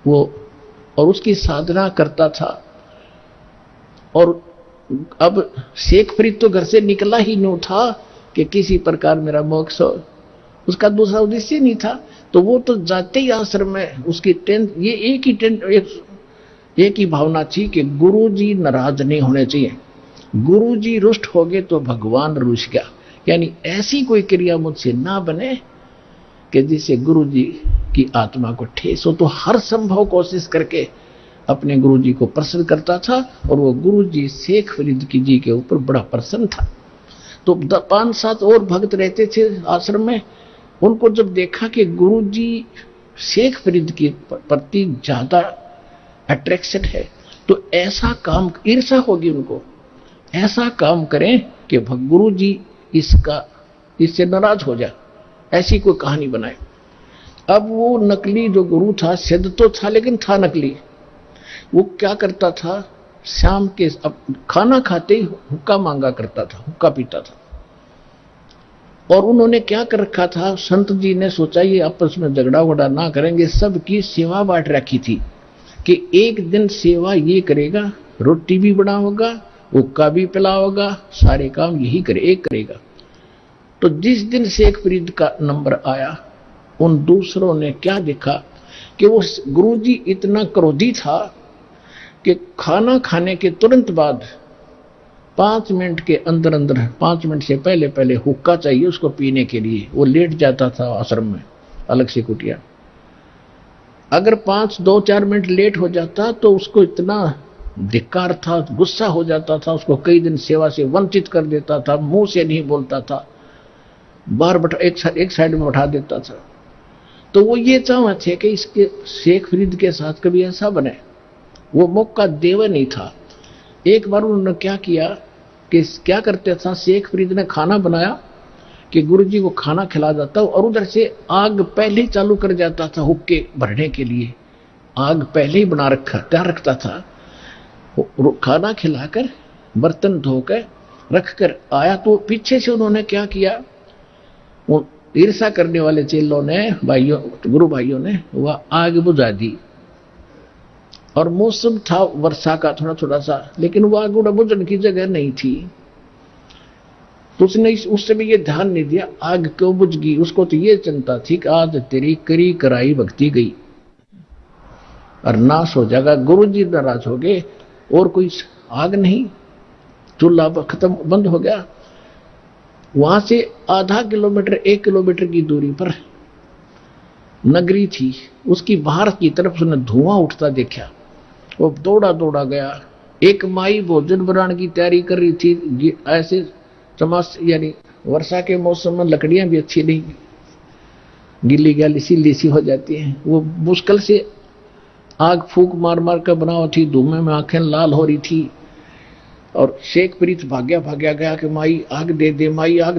वो, और उसकी साधना करता था। और अब शेख फरीद तो घर से निकला ही नहीं था कि किसी प्रकार मेरा मोक्ष हो, उसका दूसरा उद्देश्य नहीं था। तो वो तो जाते ही आश्रम में उसकी टेंट, ये एक ही भावना थी कि गुरु जी नाराज नहीं होने चाहिए। गुरु जी रुष्ट हो गए तो भगवान रुष्ट गया, यानी ऐसी कोई क्रिया मुझसे ना बने कि जिससे गुरु जी की आत्मा को ठेस हो। तो हर संभव कोशिश करके अपने गुरु जी को प्रसन्न करता था। और वो गुरु जी शेख फरीद की जी के ऊपर बड़ा प्रसन्न था। तो 5-7 और भक्त रहते थे आश्रम में। उनको जब देखा कि गुरु जी शेख फरीद के प्रति ज्यादा अट्रैक्शन है, तो ऐसा काम, ईर्षा होगी उनको, ऐसा काम करें कि गुरु जी इससे नाराज हो जाए, ऐसी कोई कहानी बनाए। अब वो नकली जो गुरु था, सिद्ध तो था लेकिन था नकली। वो क्या करता था, शाम के खाना खाते ही हुक्का मांगा करता था, हुक्का पीता था। और उन्होंने क्या कर रखा था, संत जी ने सोचा ये आपस में झगड़ा वगड़ा ना करेंगे, सबकी सेवा बांट रखी थी कि एक दिन सेवा ये करेगा, रोटी भी बनाओगा, हुक्का भी पिलाओगा, सारे काम यही करेगा। तो जिस दिन शेख फरीद का नंबर आया, उन दूसरों ने क्या देखा कि वो गुरुजी इतना क्रोधी था कि खाना खाने के तुरंत बाद 5 मिनट के अंदर 5 मिनट से पहले हुक्का चाहिए उसको पीने के लिए। वो लेट जाता था आश्रम में अलग से कुटिया। अगर 2-4 मिनट लेट हो जाता तो उसको इतना धिक्कार था, गुस्सा हो जाता था, उसको कई दिन सेवा से वंचित कर देता था, मुंह से नहीं बोलता था, बाहर एक साइड में बैठा देता था। तो वो ये चाहते थे कि इसके शेख फरीद के साथ कभी ऐसा बने। वो मौका देवा नहीं था। एक बार उन्होंने क्या किया कि क्या करते था, शेख फरीद ने खाना बनाया कि गुरुजी को खाना खिला जाता और उधर से आग पहले ही चालू कर जाता था हुक्के भरने के लिए। आग पहले ही बना रखा तैयार रखता था। खाना खिलाकर बर्तन धोकर रखकर आया तो पीछे से उन्होंने क्या किया, वो ईर्षा करने वाले चेलों ने, भाइयों, गुरु भाइयों ने वह आग बुझा दी। और मौसम था वर्षा का थोड़ा सा, लेकिन वो आग बुझने की जगह नहीं थी। तो उसने उस समय ये ध्यान नहीं दिया आग क्यों बुझ गई। उसको तो ये चिंता थी कि आज तेरी करी कराई भक्ति गई और नाश हो जाएगा, गुरु जी नाराज हो गए। और कोई आग नहीं, चूल्हा खत्म बंद हो गया। वहां से आधा किलोमीटर 1 किलोमीटर की दूरी पर नगरी थी, उसकी बाहर की तरफ उसने धुआं उठता देखा। वो दौड़ा गया। एक माई भोजन बनाने की तैयारी कर रही थी। ऐसे चमास, यानी वर्षा के मौसम में लकड़ियां भी अच्छी नहीं, गिल्ली सी हो जाती हैं। वो मुश्किल से आग फूक मार कर बनाओ थी, धुएं में आंखें लाल हो रही थी। और शेख फरीद भाग्या गया कि माई आग दे दे, माई आग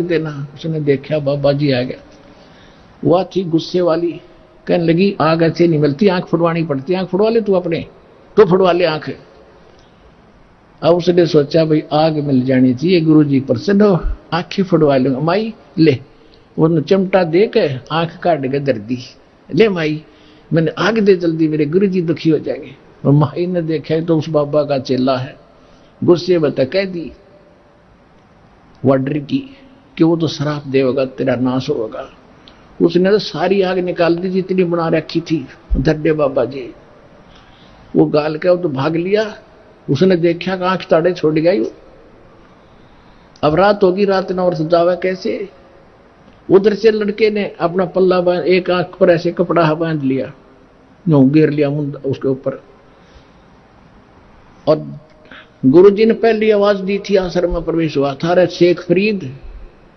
देना। उसने देखा बाबा जी आ गया। वह थी गुस्से वाली, कहने लगी आग ऐसे नहीं मिलती, आंख फुड़वानी पड़ती, आंख फुड़वा ले तू अपने, तो फुड़वा ले आंख। अब उसने सोचा भाई आग मिल जानी चाहिए, गुरु जी प्रसन्न हो, आंखें फुड़वा लूंगा। माई ले, वो चिमटा दे के आंख काट के दर दी। ले माई, मैंने आग दे जल्दी, मेरे गुरु जी दुखी हो जाएंगे। और माई ने देखा तो उस बाबा का चेला है, गुस्से में तो कह दी वाडर की कि वो तो श्राप देगा, तेरा नाश होगा। उसने तो सारी आग निकाल दी जितनी बना रखी थी। धड्डे बाबा जी वो गाल के तो भाग लिया। उसने देखा कि आंख ताड़े छोड़ गई। अब रात होगी, रात न और सजावा कैसे। उधर से लड़के ने अपना पल्ला बांध, एक आंख पर ऐसे कपड़ा बांध लिया, गिर लिया मुंह उसके ऊपर। और गुरुजी ने पहली आवाज दी थी, आश्रम में प्रवेश हुआ था, अरे शेख फरीद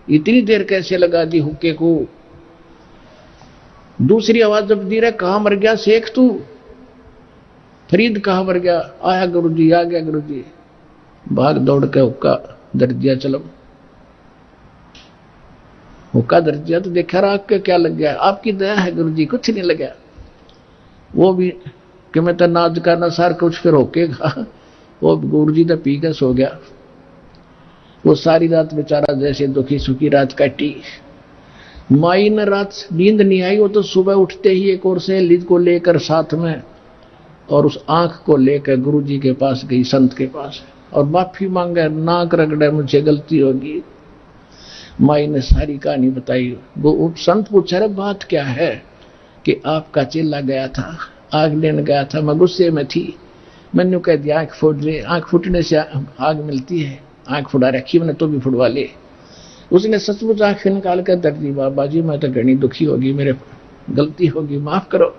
इतनी देर कैसे लगा दी हुक्के को। दूसरी आवाज जब दी रहे, कहां मर गया शेख तू, फरीद कहां मर गया। आया गुरुजी, आ गया गुरुजी, भाग दौड़ के हुक्का दर दिया, चलो हुक्का दर दिया तो देखा राग के क्या लग गया, आपकी दया है गुरुजी, कुछ नहीं लगा। वो भी कि मैं तो नाज का नसार कुछ फिर होकेगा, वो गुरुजी तो पी के सो गया। वो सारी रात बेचारा जैसे दुखी सुखी रात काटी। माई ने रात नींद नहीं आई, वो तो सुबह उठते ही एक और सहेली को लेकर साथ में और उस आंख को लेकर गुरुजी के पास गई, संत के पास, और माफी मांगे, नाक रगड़े, मुझे गलती होगी। माई ने सारी कहानी बताई। वो संत पूछा, रे बात क्या है? कि आपका चेला गया था, आग लेने गया था, मैं गुस्से में थी, मैंने कह दिया आंख फूट रही, आंख फूटने से आग मिलती है, आंख फुड़ा रखी मैंने तो भी फुड़वा ले। उसने सचमुच आंख निकाल कर दर दी, बाबा जी मैं तो घनी दुखी होगी, मेरे गलती होगी, माफ करो।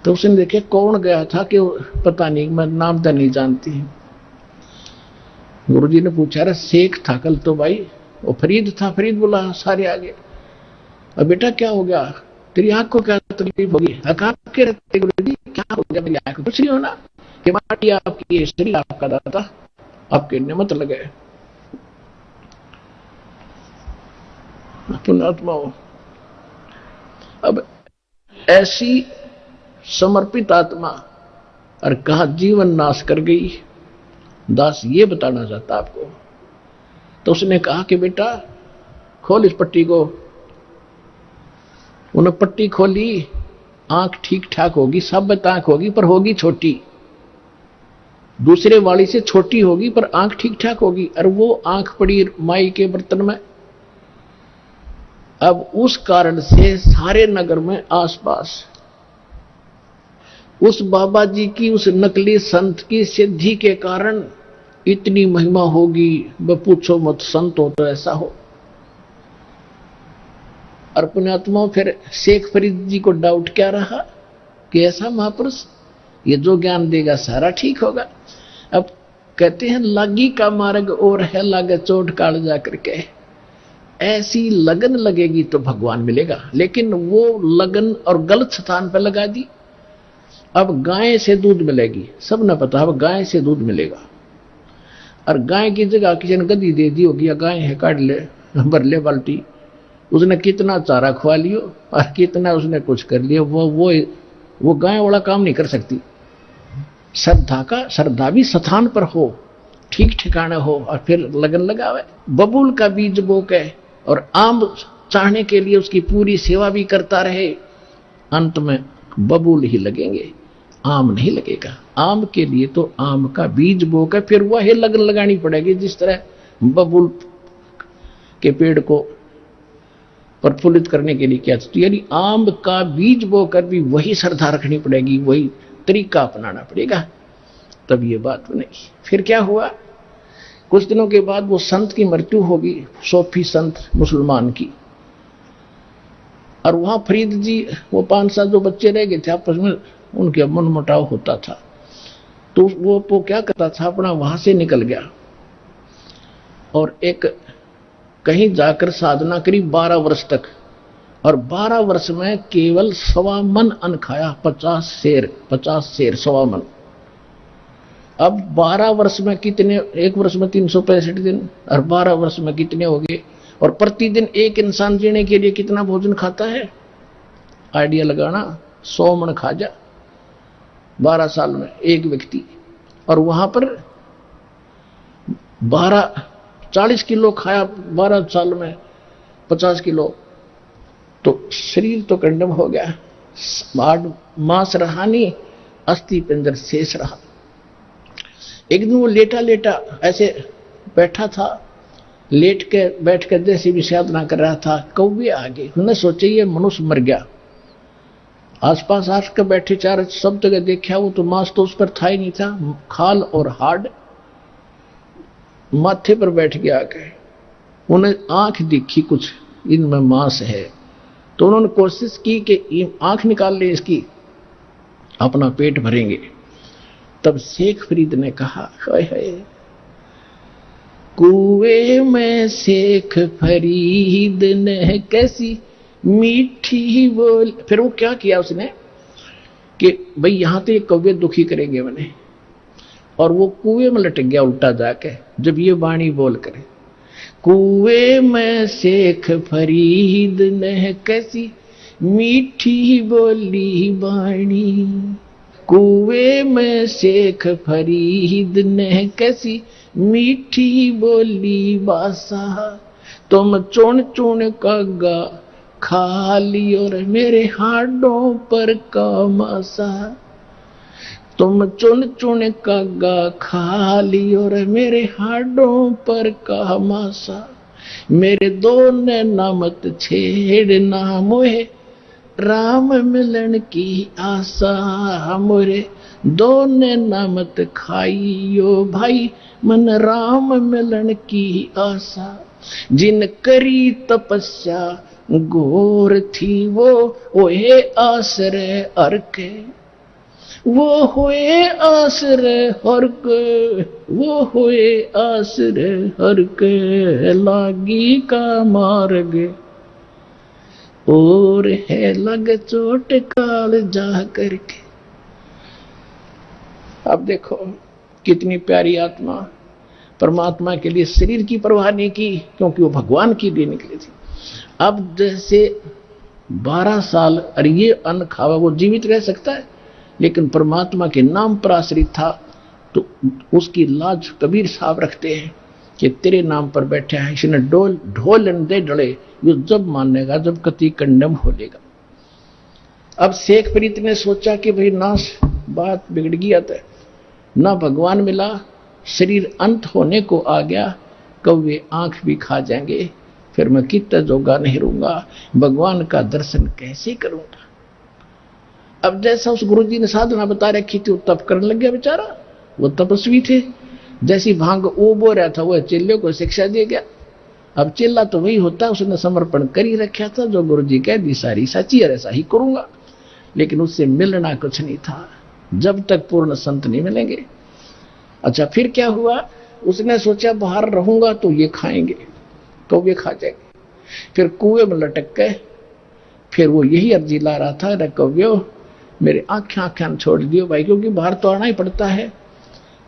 तो उसने देखे कौन गया था कि पता नहीं, मैं नाम तो नहीं जानती। गुरुजी ने पूछा, रे शेख था कल तो भाई, वो फरीद था। फरीद बोला सारे आगे, अब बेटा क्या हो गया, तेरी आंख को क्या तकलीफ होगी? के रहते गुरुजी, क्या हो गया मेरी आंख? कुछ नहीं होना, कि माटी आपकी, ये शरीर आपका दाता, आपके नियमत लगे। पुण्यात्मा, अब ऐसी समर्पित आत्मा और कहा जीवन नाश कर गई, दास ये बताना चाहता आपको। तो उसने कहा कि बेटा खोल इस पट्टी को। उन्होंने पट्टी खोली, आंख ठीक ठाक होगी, साबित आंख होगी, पर होगी छोटी, दूसरे वाली से छोटी होगी, पर आंख ठीक ठाक होगी। और वो आंख पड़ी माई के बर्तन में। अब उस कारण से सारे नगर में आसपास उस बाबा जी की, उस नकली संत की सिद्धि के कारण इतनी महिमा होगी, वह पूछो मत, संत हो तो ऐसा हो। और पुण्यात्मा, फिर शेख फरीद जी को डाउट क्या रहा कि ऐसा महापुरुष ये जो ज्ञान देगा सारा ठीक होगा। अब कहते हैं लागी का मार्ग और है, लागे चोट काल जा करके। ऐसी लगन लगेगी तो भगवान मिलेगा, लेकिन वो लगन और गलत स्थान पर लगा दी। अब गाय से दूध मिलेगी, सब न पता, अब गाय से दूध मिलेगा, और गाय की जगह किसी ने गधी दे दी होगी, या गाय है काट ले, भर ले बाल्टी, उसने कितना चारा खुआ लियो और कितना उसने कुछ कर लिया, वो गाय वाला काम नहीं कर सकती। श्रद्धा भी स्थान पर हो, ठीक ठिकाने हो, और फिर लगन लगावे। बबूल का बीज बो के और आम चाहने के लिए उसकी पूरी सेवा भी करता रहे, अंत में बबूल ही लगेंगे, आम नहीं लगेगा। आम के लिए तो आम का बीज बो के फिर वह लगन लगानी पड़ेगी, जिस तरह बबूल के पेड़ को प्रफुल्लित करने के लिए किया। तो यानी आम का बीज बोकर भी वही श्रद्धा रखनी पड़ेगी, वही तरीका अपनाना पड़ेगा, तब ये बात बनेगी। फिर क्या हुआ, कुछ दिनों के बाद वो संत की मृत्यु होगी, सूफी संत मुसलमान की। और वहां फरीद जी, वो 5-7 जो बच्चे रह गए थे, आपस में उनके मनमुटाव होता था, तो वो क्या करता था, अपना वहां से निकल गया और एक कहीं जाकर साधना करी 12 वर्ष तक। और 12 वर्ष में केवल 1.25 मन अन्न खाया, 50 शेर 1.25 मन। अब 12 वर्ष में कितने, एक वर्ष में 365 दिन, और 12 वर्ष में कितने हो गए? और प्रतिदिन एक इंसान जीने के लिए कितना भोजन खाता है? आइडिया लगाना, 100 मन खा जा 12 साल में एक व्यक्ति। और वहां पर 40 किलो खाया 12 साल में, 50 किलो, तो शरीर तो कंडम हो गया, मांस रहा नहीं, अस्थि पिंजर शेष रहा। एक दिन वो लेटा लेटा ऐसे बैठा था, लेट के बैठ कर जैसे भी साधना कर रहा था, कौवे आ गए। उन्होंने सोचे ये मनुष्य मर गया। आसपास आकर बैठे चार सब जगह देखा, वो तो मांस तो उस पर था ही नहीं था, खाल और हाड़ माथे पर बैठ गया आके। उन्हें आंख दिखी कुछ इनमें मांस है, तो उन्होंने कोशिश की कि आंख निकाल ले इसकी, अपना पेट भरेंगे। तब शेख फरीद ने कहा, हाय हाय, कुएं में शेख फरीद ने कैसी मीठी बोल। फिर वो क्या किया उसने कि भाई यहां तो ये कव्य दुखी करेंगे मैंने, और वो कुएं में लटक गया उल्टा जाके जब ये वाणी बोल करे, कुएं में शेख फरीद ने कैसी मीठी बोली वाणी, कुएं में शेख फरीद ने कैसी मीठी बोली बासा, तुम चुन चुन कागा खा लियो रे मेरे हाडों पर का मासा, तुम चुन चुन कागा खा लियो रे मेरे हाडों पर का मासा, मेरे दो नैना मत छेड़ना मोहे राम मिलन की आशा, मोरे दो नैना मत खाइयो भाई मन राम मिलन की आशा, जिन करी तपस्या घोर थी वो होए आश्रय अर्क, वो होए आश्रय हर्क, वो होए आश्रय हर्क, लागी का मार्ग और है लग चोट काल जा करके। अब देखो कितनी प्यारी आत्मा परमात्मा के लिए शरीर की परवाह नहीं की, क्योंकि वो भगवान के लिए निकली थी। अब जैसे 12 साल और ये अन्न खावा वो जीवित रह सकता है, लेकिन परमात्मा के नाम पर आश्रित था, तो उसकी लाज कबीर साहब रखते हैं कि तेरे नाम पर बैठे हैं, इसने ढोल दे डले, ये जब मानेगा जब कति कंडम हो लेगा। अब शेख फरीद ने सोचा कि भाई नाश बात बिगड़ गया था, ना भगवान मिला, शरीर अंत होने को आ गया, कौवे आंख भी खा जाएंगे, फिर मैं कितना जोगा नहीं रहूंगा, भगवान का दर्शन कैसे करूंगा। अब जैसा उस गुरुजी ने साधना बता रखी थी वो तप करने लग गया बेचारा, वो तपस्वी थे, जैसी भांग उबो रहा था वह चेल्ले को शिक्षा दे गया। अब चेला तो वही होता है, उसने समर्पण कर ही रखा था, जो गुरुजी कह दी सारी सच्ची और ऐसा ही करूंगा, लेकिन उससे मिलना कुछ नहीं था जब तक पूर्ण संत नहीं मिलेंगे। अच्छा फिर क्या हुआ, उसने सोचा बाहर रहूंगा तो ये खाएंगे, कौवे खा जाएंगे, फिर कुएं में लटक गए। फिर वो यही अर्जी ला रहा था, रे कौव्यो मेरे आंखें छोड़ दियो भाई, क्योंकि बाहर तो आना ही पड़ता है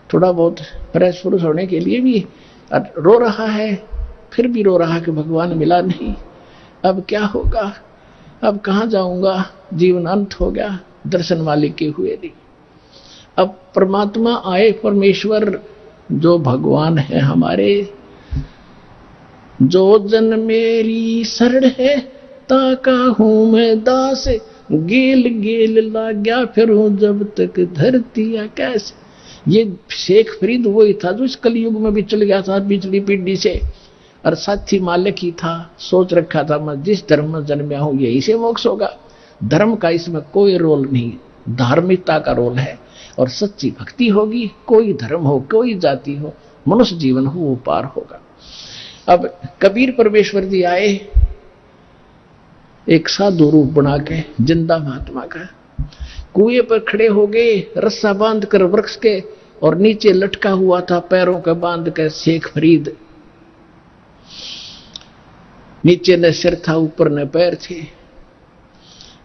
थोड़ा बहुत फ्रेश फ्रूश होने के लिए भी। रो रहा है, फिर भी रो रहा कि भगवान मिला नहीं, अब क्या होगा, अब कहाँ जाऊंगा, जीवन अंत हो गया, दर्शन मालिक के हुए नहीं। अब परमात्मा आए, परमेश्वर जो भगवान है हमारे, जो जन मेरी शरण है ताका हूं मैं दास, गेल गेल ला गया फिरूं जब तक धरती आकाश। ये शेख फरीद वही था जो इस कलयुग में भी चल गया था पिछली पीढ़ी से, और साथी मालिक ही था, सोच रखा था मैं जिस धर्म में जन्मया हूं यही से मोक्ष होगा। धर्म का इसमें कोई रोल नहीं, धार्मिकता का रोल है, और सच्ची भक्ति होगी, कोई धर्म हो कोई जाति हो, मनुष्य जीवन हो वो पार होगा। अब कबीर परमेश्वर जी आए एक साधु रूप बना के, जिंदा महात्मा का, कुएं पर खड़े हो गए, रस्सा बांध कर वृक्ष के, और नीचे लटका हुआ था पैरों का बांध कर शेख फरीद। नीचे न सिर था, ऊपर न पैर थे।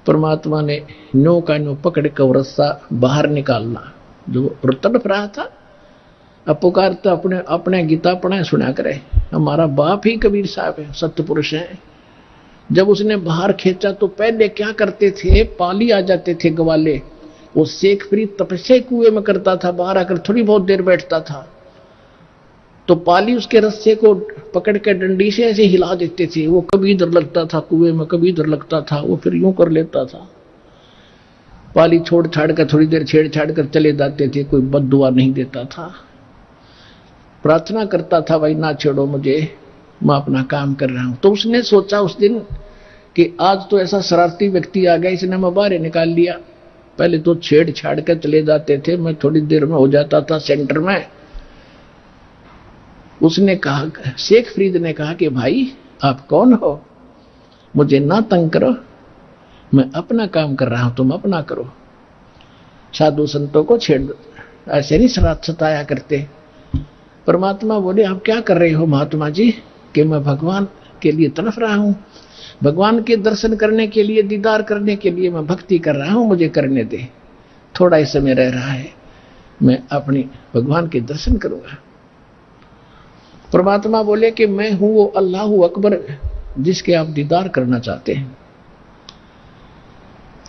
परमात्मा ने नो का नो पकड़ कर रस्सा बाहर निकालना, जो तड़प रहा था। अब पुकारता अपने अपने गीता पढ़ा सुना करे, हमारा बाप ही कबीर साहब है, सत्पुरुष है। जब उसने बाहर खींचा तो पहले क्या करते थे, पाली आ जाते थे ग्वाले, वो शेख फरीद तपस्या कुएं में करता था, बाहर आकर थोड़ी बहुत देर बैठता था, तो पाली उसके रस्से को पकड़ के डंडी से ऐसे हिला देते थे। वो कभी इधर लगता था कुएं में, कभी इधर लगता था, वो फिर यूं कर लेता था। पाली छोड़ छाड़ कर थोड़ी देर छेड़ कर चले जाते थे, कोई बद्दुआ नहीं देता था, प्रार्थना करता था भाई ना छेड़ो मुझे, मैं अपना काम कर रहा हूं। तो उसने सोचा उस दिन कि आज तो ऐसा शरारती व्यक्ति आ गया, इसने मैं बाहर निकाल लिया। पहले तो छेड़ छाड़ कर चले जाते थे, मैं थोड़ी देर में हो जाता था सेंटर में। उसने कहा, शेख फरीद ने कहा कि भाई आप कौन हो, मुझे ना तंग करो, मैं अपना काम कर रहा हूं, तुम अपना करो। साधु संतों को छेड़ ऐसे नहीं सताया करते। परमात्मा बोले आप क्या कर रहे हो महात्मा जी? कि मैं भगवान के लिए तड़फ रहा हूं, भगवान के दर्शन करने के लिए, दीदार करने के लिए मैं भक्ति कर रहा हूं, मुझे करने दे, थोड़ा ही समय रह रहा है, मैं अपनी भगवान के दर्शन करूंगा। परमात्मा बोले कि मैं हूं वो अल्लाह अकबर जिसके आप दीदार करना चाहते हैं।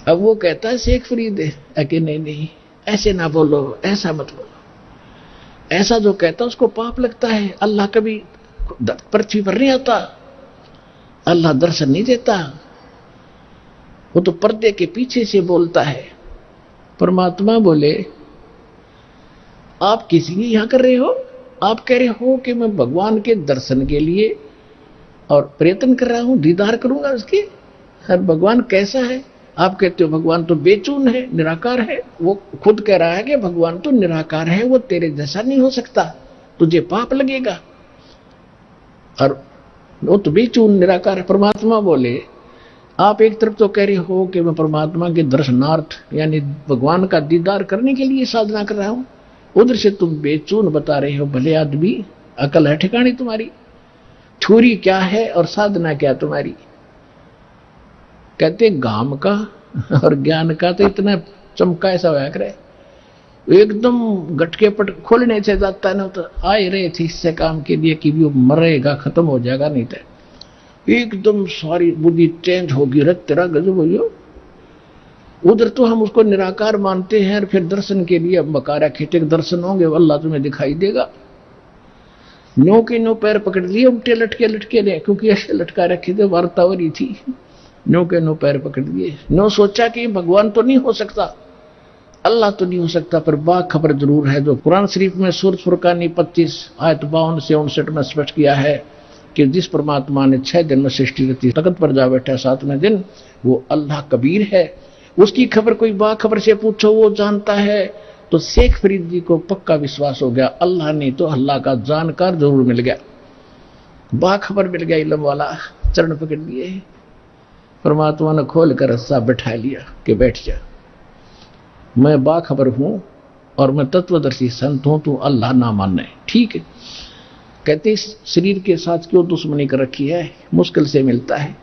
अब वो कहता है शेख फरीद है कि नहीं नहीं ऐसे ना बोलो, ऐसा मत बोलो। ऐसा जो कहता है उसको पाप लगता है। अल्लाह कभी पृथ्वी पर नहीं आता, अल्लाह दर्शन नहीं देता, वो तो पर्दे के पीछे से बोलता है। परमात्मा बोले आप किस लिए यहां कर रहे हो? आप कह रहे हो कि मैं भगवान के दर्शन के लिए और प्रयत्न कर रहा हूं, दीदार करूंगा उसके। हर भगवान कैसा है? आप कहते हो भगवान तो बेचून है, निराकार है। वो खुद कह रहा है कि भगवान तो निराकार है, वो तेरे जैसा नहीं हो सकता, तुझे पाप लगेगा। और वो तो बेचून निराकार है। परमात्मा बोले आप एक तरफ तो कह रहे हो कि मैं परमात्मा के दर्शनार्थ यानी भगवान का दीदार करने के लिए साधना कर रहा हूं, उधर से तुम बेचून बता रहे हो। भले आदमी, अकल है ठिकानी तुम्हारी? छुरी क्या है और साधना क्या तुम्हारी? कहते गाम का और ज्ञान का तो इतना चमका ऐसा होया करे, एकदम गटके पट खोलने से जाता है ना, तो आए रहे थे इससे काम के लिए कि वो मरेगा, खत्म हो जाएगा, नहीं तो एकदम सारी बुद्धि चेंज होगी। रख तेरा गजब हो। उधर तो हम उसको निराकार मानते हैं और फिर दर्शन के लिए बकारा खेटे दर्शन होंगे, अल्लाह तुम्हें दिखाई देगा। नो के नो पैर पकड़ लिए, उल्टे लटके लटके रहे, क्योंकि ऐसे लटका रखे थे, वार्ता हो रही थी। नो के नो पैर पकड़ लिए, नो सोचा कि भगवान तो नहीं हो सकता, अल्लाह तो नहीं हो सकता, पर बाखबर जरूर है। जो कुरान शरीफ में सूरत फुरकान 25 आयत 52 से 59 में स्पष्ट किया है कि जिस परमात्मा ने 6 दिन में सृष्टि रची, तख्त पर जा बैठा 7वें दिन, वो अल्लाह कबीर है। उसकी खबर कोई बाखबर से पूछो, वो जानता है। तो शेख फरीद जी को पक्का विश्वास हो गया, अल्लाह नहीं तो अल्लाह का जानकार जरूर मिल गया, बाखबर मिल गया, इल्म वाला। चरण पकड़ लिए, परमात्मा ने खोल कर रस्सा बैठा लिया कि बैठ जा, मैं बाखबर हूं और मैं तत्वदर्शी संत हूं, तू अल्लाह ना मानना है, ठीक है। कहते इस शरीर के साथ क्यों दुश्मनी कर रखी है, मुश्किल से मिलता है।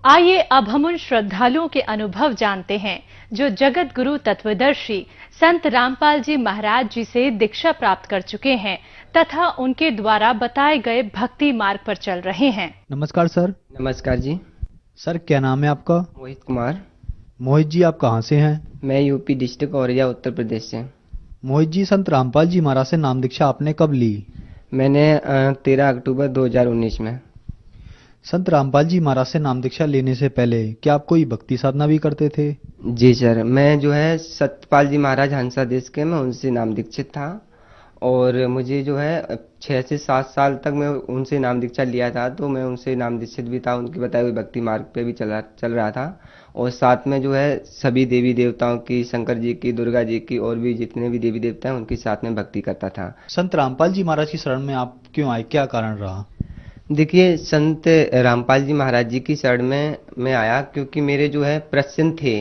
आइए अब हम उन श्रद्धालुओं के अनुभव जानते हैं जो जगत गुरु तत्वदर्शी संत रामपाल जी महाराज जी से दीक्षा प्राप्त कर चुके हैं तथा उनके द्वारा बताए गए भक्ति मार्ग पर चल रहे हैं। नमस्कार सर। नमस्कार जी। सर क्या नाम है आपका? मोहित कुमार। मोहित जी आप कहाँ से हैं? मैं यूपी डिस्ट्रिक्ट औरैया उत्तर प्रदेश से। मोहित जी, संत रामपाल जी महाराज से नाम दीक्षा आपने कब ली? मैंने 13 अक्टूबर 2019 में। संत रामपाल जी महाराज से नाम दीक्षा लेने से पहले क्या आप कोई भक्ति साधना भी करते थे? जी सर, मैं जो है सतपाल जी महाराज हंसा देश के, मैं उनसे नाम दीक्षित था और मुझे जो है 6 से 7 साल तक मैं उनसे नाम दीक्षा लिया था, तो मैं उनसे नाम दीक्षित भी था, उनके बताए हुए भक्ति मार्ग पे भी चल रहा था और साथ में जो है सभी देवी देवताओं की, शंकर जी की, दुर्गा जी की और भी जितने भी देवी देवता हैं उनके साथ में भक्ति करता था। संत रामपाल जी महाराज की शरण में आप क्यों आए, क्या कारण रहा? देखिए, संत रामपाल जी महाराज जी की शरण में मैं आया क्योंकि मेरे जो है प्रश्न थे।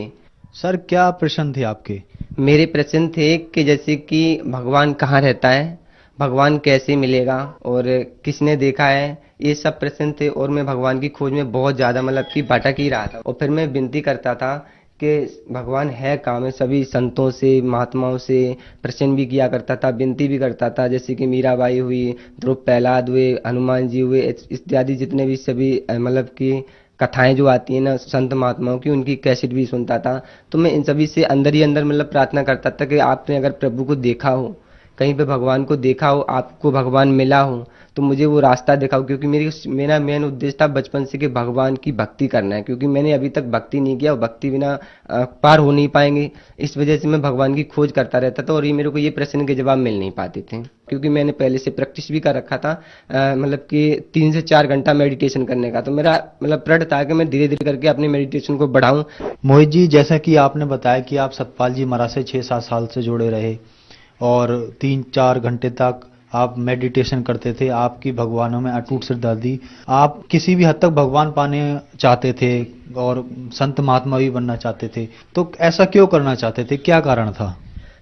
सर क्या प्रश्न थे आपके? मेरे प्रश्न थे कि जैसे कि भगवान कहाँ रहता है, भगवान कैसे मिलेगा और किसने देखा है, ये सब प्रश्न थे और मैं भगवान की खोज में बहुत ज़्यादा मतलब कि भटक ही रहा था। और फिर मैं विनती करता था कि भगवान है कहाँ, मैं सभी संतों से, महात्माओं से प्रश्न भी किया करता था, विनती भी करता था, जैसे कि मीराबाई हुई, ध्रुव प्रहलाद हुए, हनुमान जी हुए, इत्यादि जितने भी सभी मतलब कि कथाएं जो आती हैं ना संत महात्माओं की, उनकी कैसेट भी सुनता था। तो मैं इन सभी से अंदर ही अंदर मतलब प्रार्थना करता था कि आपने अगर प्रभु को देखा हो, कहीं पे भगवान को देखा हो, आपको भगवान मिला हो, तो मुझे वो रास्ता दिखाओ, क्योंकि मेरा मेन उद्देश्य था बचपन से कि भगवान की भक्ति करना है, क्योंकि मैंने अभी तक भक्ति नहीं किया और भक्ति बिना पार हो नहीं पाएंगे। इस वजह से मैं भगवान की खोज करता रहता था और ये मेरे को ये प्रश्न के जवाब मिल नहीं पाते थे, क्योंकि मैंने पहले से प्रैक्टिस भी कर रखा था मतलब कि 3 से 4 घंटा मेडिटेशन करने का। तो मेरा मतलब प्रण था कि मैं धीरे धीरे करके अपने मेडिटेशन को बढ़ाऊं। मोहित जी, जैसा कि आपने बताया कि आप सतपाल जी महाराज से 6-7 साल से जुड़े रहे और 3-4 घंटे तक आप मेडिटेशन करते थे, आपकी भगवानों में अटूट श्रद्धा थी, आप किसी भी हद तक भगवान पाने चाहते थे और संत महात्मा भी बनना चाहते थे, तो ऐसा क्यों करना चाहते थे, क्या कारण था?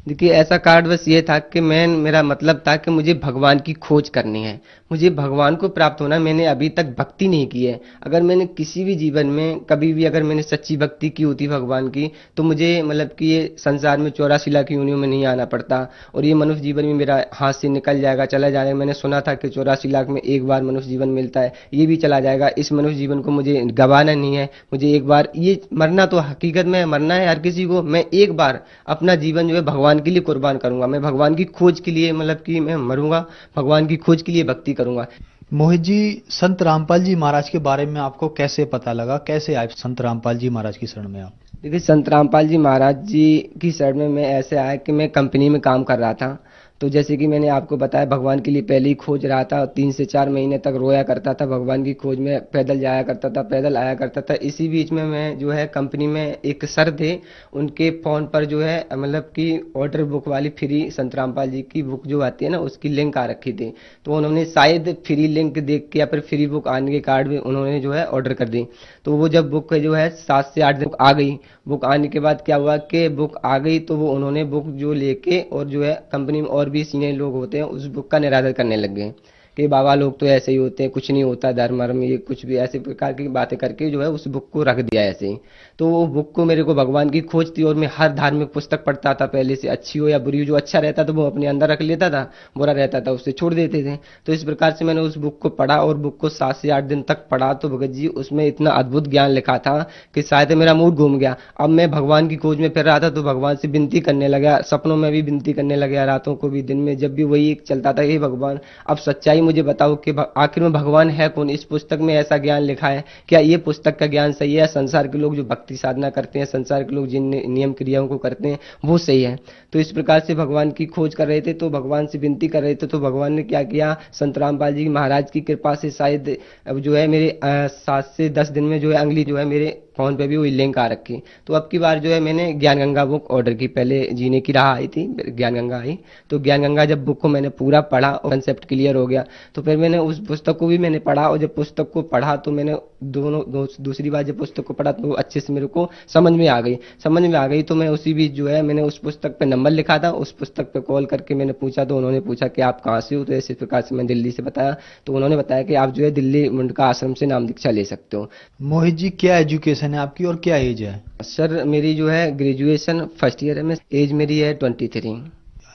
देखिए ऐसा कार्ड बस ये था कि मेरा मतलब था कि मुझे भगवान की खोज करनी है, मुझे भगवान को प्राप्त होना। मैंने अभी तक भक्ति नहीं की है। अगर मैंने किसी भी जीवन में कभी भी अगर मैंने सच्ची भक्ति की होती भगवान की, तो मुझे मतलब कि ये संसार में 84 लाख योनियों में नहीं आना पड़ता और ये मनुष्य जीवन में मेरा हाथ से निकल जाएगा, चला जाएगा। मैंने सुना था कि 84 लाख में एक बार मनुष्य जीवन मिलता है, ये भी चला जाएगा। इस मनुष्य जीवन को मुझे गंवाना नहीं है। मुझे एक बार ये मरना तो हकीकत में मरना है हर किसी को। मैं एक बार अपना जीवन जो है भगवान के लिए कुर्बान करूंगा। मैं भगवान की खोज के लिए मतलब कि मैं मरूंगा, भगवान की खोज के लिए भक्ति करूंगा। मोहित जी, संत रामपाल जी महाराज के बारे में आपको कैसे पता लगा, कैसे आए संत रामपाल जी महाराज की शरण में आप? देखिए संत रामपाल जी महाराज जी की शरण में मैं ऐसे आया कि मैं कंपनी में काम कर रहा था। तो जैसे कि मैंने आपको बताया भगवान के लिए पहले ही खोज रहा था, 3 से 4 महीने तक रोया करता था भगवान की खोज में, पैदल जाया करता था, पैदल आया करता था। इसी बीच में मैं जो है कंपनी में एक सर थे, उनके फोन पर जो है मतलब कि ऑर्डर बुक वाली फ्री संत रामपाल जी की बुक जो आती है ना उसकी लिंक आ रखी थी। तो उन्होंने शायद फ्री लिंक देख के या फिर फ्री बुक आने के कार्ड में उन्होंने जो है ऑर्डर कर दी। तो वो जब बुक जो है 7 से 8 दिन आ गई, बुक आने के बाद क्या हुआ कि बुक आ गई तो वो उन्होंने बुक जो लेके और जो है कंपनी में और भी सीनियर लोग होते हैं उस बुक का निरादर करने लग गए कि बाबा लोग तो ऐसे ही होते हैं, कुछ नहीं होता धर्म वर्म, ये कुछ भी ऐसे प्रकार की बातें करके जो है उस बुक को रख दिया ऐसे ही। तो वो बुक को मेरे को भगवान की खोज थी और मैं हर धार्मिक पुस्तक पढ़ता था पहले से, अच्छी हो या बुरी हो, जो अच्छा रहता था वो अपने अंदर रख लेता था, बुरा रहता था उससे छोड़ देते थे। तो इस प्रकार से मैंने उस बुक को पढ़ा और बुक को 7 से 8 दिन तक पढ़ा। तो भगत जी उसमें इतना अद्भुत ज्ञान लिखा था कि शायद मेरा मूड घूम गया। अब मैं भगवान की खोज में फिर रहा था तो भगवान से विनती करने लगा, सपनों में भी विनती करने लगा, रातों को भी, दिन में, जब भी वही एक चलता था, हे भगवान अब सच्चाई मुझे बताओ कि आखिर में भगवान है कौन। इस पुस्तक में ऐसा ज्ञान लिखा है, क्या ये पुस्तक का ज्ञान सही है? संसार के लोग जो भक्ति साधना करते हैं, संसार के लोग जिन नियम क्रियाओं को करते हैं वो सही है? तो इस प्रकार से भगवान की खोज कर रहे थे, तो भगवान से विनती कर रहे थे। तो भगवान ने क्या किया, संत रामपाल जी महाराज की कृपा से शायद अब जो है मेरे 7 से 10 दिन में जो है अगली जो है मेरे फोन पे भी वही लिंक आ रखी। तो अब की बार जो है मैंने ज्ञान गंगा बुक ऑर्डर की। पहले जीने की राह आई थी, ज्ञान गंगा आई। तो ज्ञान गंगा जब बुक को मैंने पूरा पढ़ा और कंसेप्ट क्लियर हो गया तो फिर मैंने उस पुस्तक को भी मैंने पढ़ा। और जब पुस्तक को पढ़ा तो मैंने दूसरी बार जब पुस्तक को पढ़ा तो अच्छे से मेरे को समझ में आ गई। तो मैं उसी बीच जो है मैंने उस पुस्तक पे नंबर लिखा था, उस पुस्तक पे कॉल करके मैंने पूछा। तो उन्होंने पूछा कि आप कहाँ से हो? तो इस प्रकार से मैं दिल्ली से बताया। तो उन्होंने बताया कि आप जो है दिल्ली मुंडका आश्रम से नाम दीक्षा ले सकते हो। मोहित जी, क्या एजुकेशन है आपकी और क्या एज है? सर मेरी जो है ग्रेजुएशन फर्स्ट ईयर है, मैं एज मेरी है 23।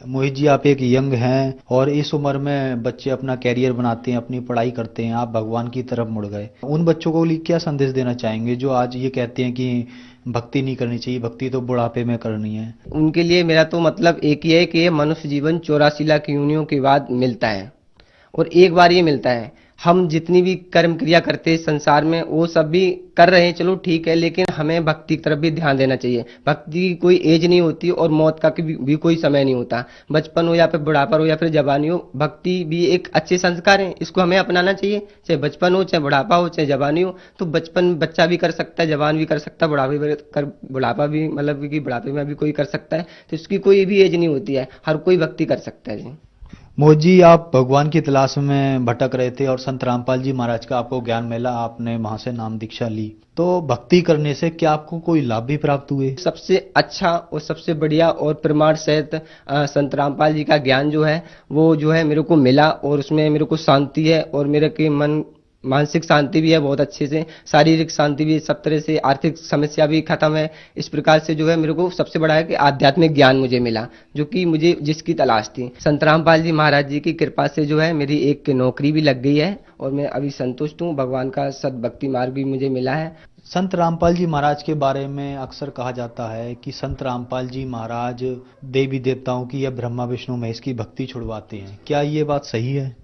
मोहित जी, आप एक यंग हैं और इस उम्र में बच्चे अपना कैरियर बनाते हैं, अपनी पढ़ाई करते हैं, आप भगवान की तरफ मुड़ गए। उन बच्चों को लिए क्या संदेश देना चाहेंगे जो आज ये कहते हैं कि भक्ति नहीं करनी चाहिए, भक्ति तो बुढ़ापे में करनी है? उनके लिए मेरा तो मतलब एक ही है कि ये मनुष्य जीवन 84 लाख योनियों के बाद मिलता है और एक बार ये मिलता है। हम जितनी भी कर्म क्रिया करते हैं संसार में वो सब भी कर रहे हैं, चलो ठीक है, लेकिन हमें भक्ति की तरफ भी ध्यान देना चाहिए। भक्ति की कोई एज नहीं होती और मौत का भी कोई समय नहीं होता। बचपन हो या फिर बुढ़ापा हो या फिर जवानी हो, भक्ति भी एक अच्छे संस्कार है, इसको हमें अपनाना चाहिए। चाहे बचपन हो, चाहे बुढ़ापा हो, चाहे जवानी हो। तो बचपन बच्चा भी कर सकता है, जवान भी कर सकता है, बुढ़ापा भी मतलब कि बुढ़ापे में भी कोई कर सकता है। तो इसकी कोई भी एज नहीं होती है, हर कोई भक्ति कर सकता है जी। मोहित जी, आप भगवान की तलाश में भटक रहे थे और संत रामपाल जी महाराज का आपको ज्ञान मिला, आपने वहां से नाम दीक्षा ली। तो भक्ति करने से क्या आपको कोई लाभ भी प्राप्त हुए? सबसे अच्छा और सबसे बढ़िया और प्रमाण सहित संत रामपाल जी का ज्ञान जो है वो जो है मेरे को मिला और उसमें मेरे को शांति है और मेरे के मन मानसिक शांति भी है बहुत अच्छे से, शारीरिक शांति भी, सब तरह से आर्थिक समस्या भी खत्म है। इस प्रकार से जो है मेरे को सबसे बड़ा है कि आध्यात्मिक ज्ञान मुझे मिला जो कि मुझे जिसकी तलाश थी। संत रामपाल जी महाराज जी की कृपा से जो है मेरी एक नौकरी भी लग गई है और मैं अभी संतुष्ट हूँ। भगवान का सद्भक्ति मार्ग भी मुझे मिला है। संत रामपाल जी महाराज के बारे में अक्सर कहा जाता है कि संत रामपाल जी महाराज देवी देवताओं की या ब्रह्मा विष्णु महेश की भक्ति छुड़वाते हैं, क्या ये बात सही है?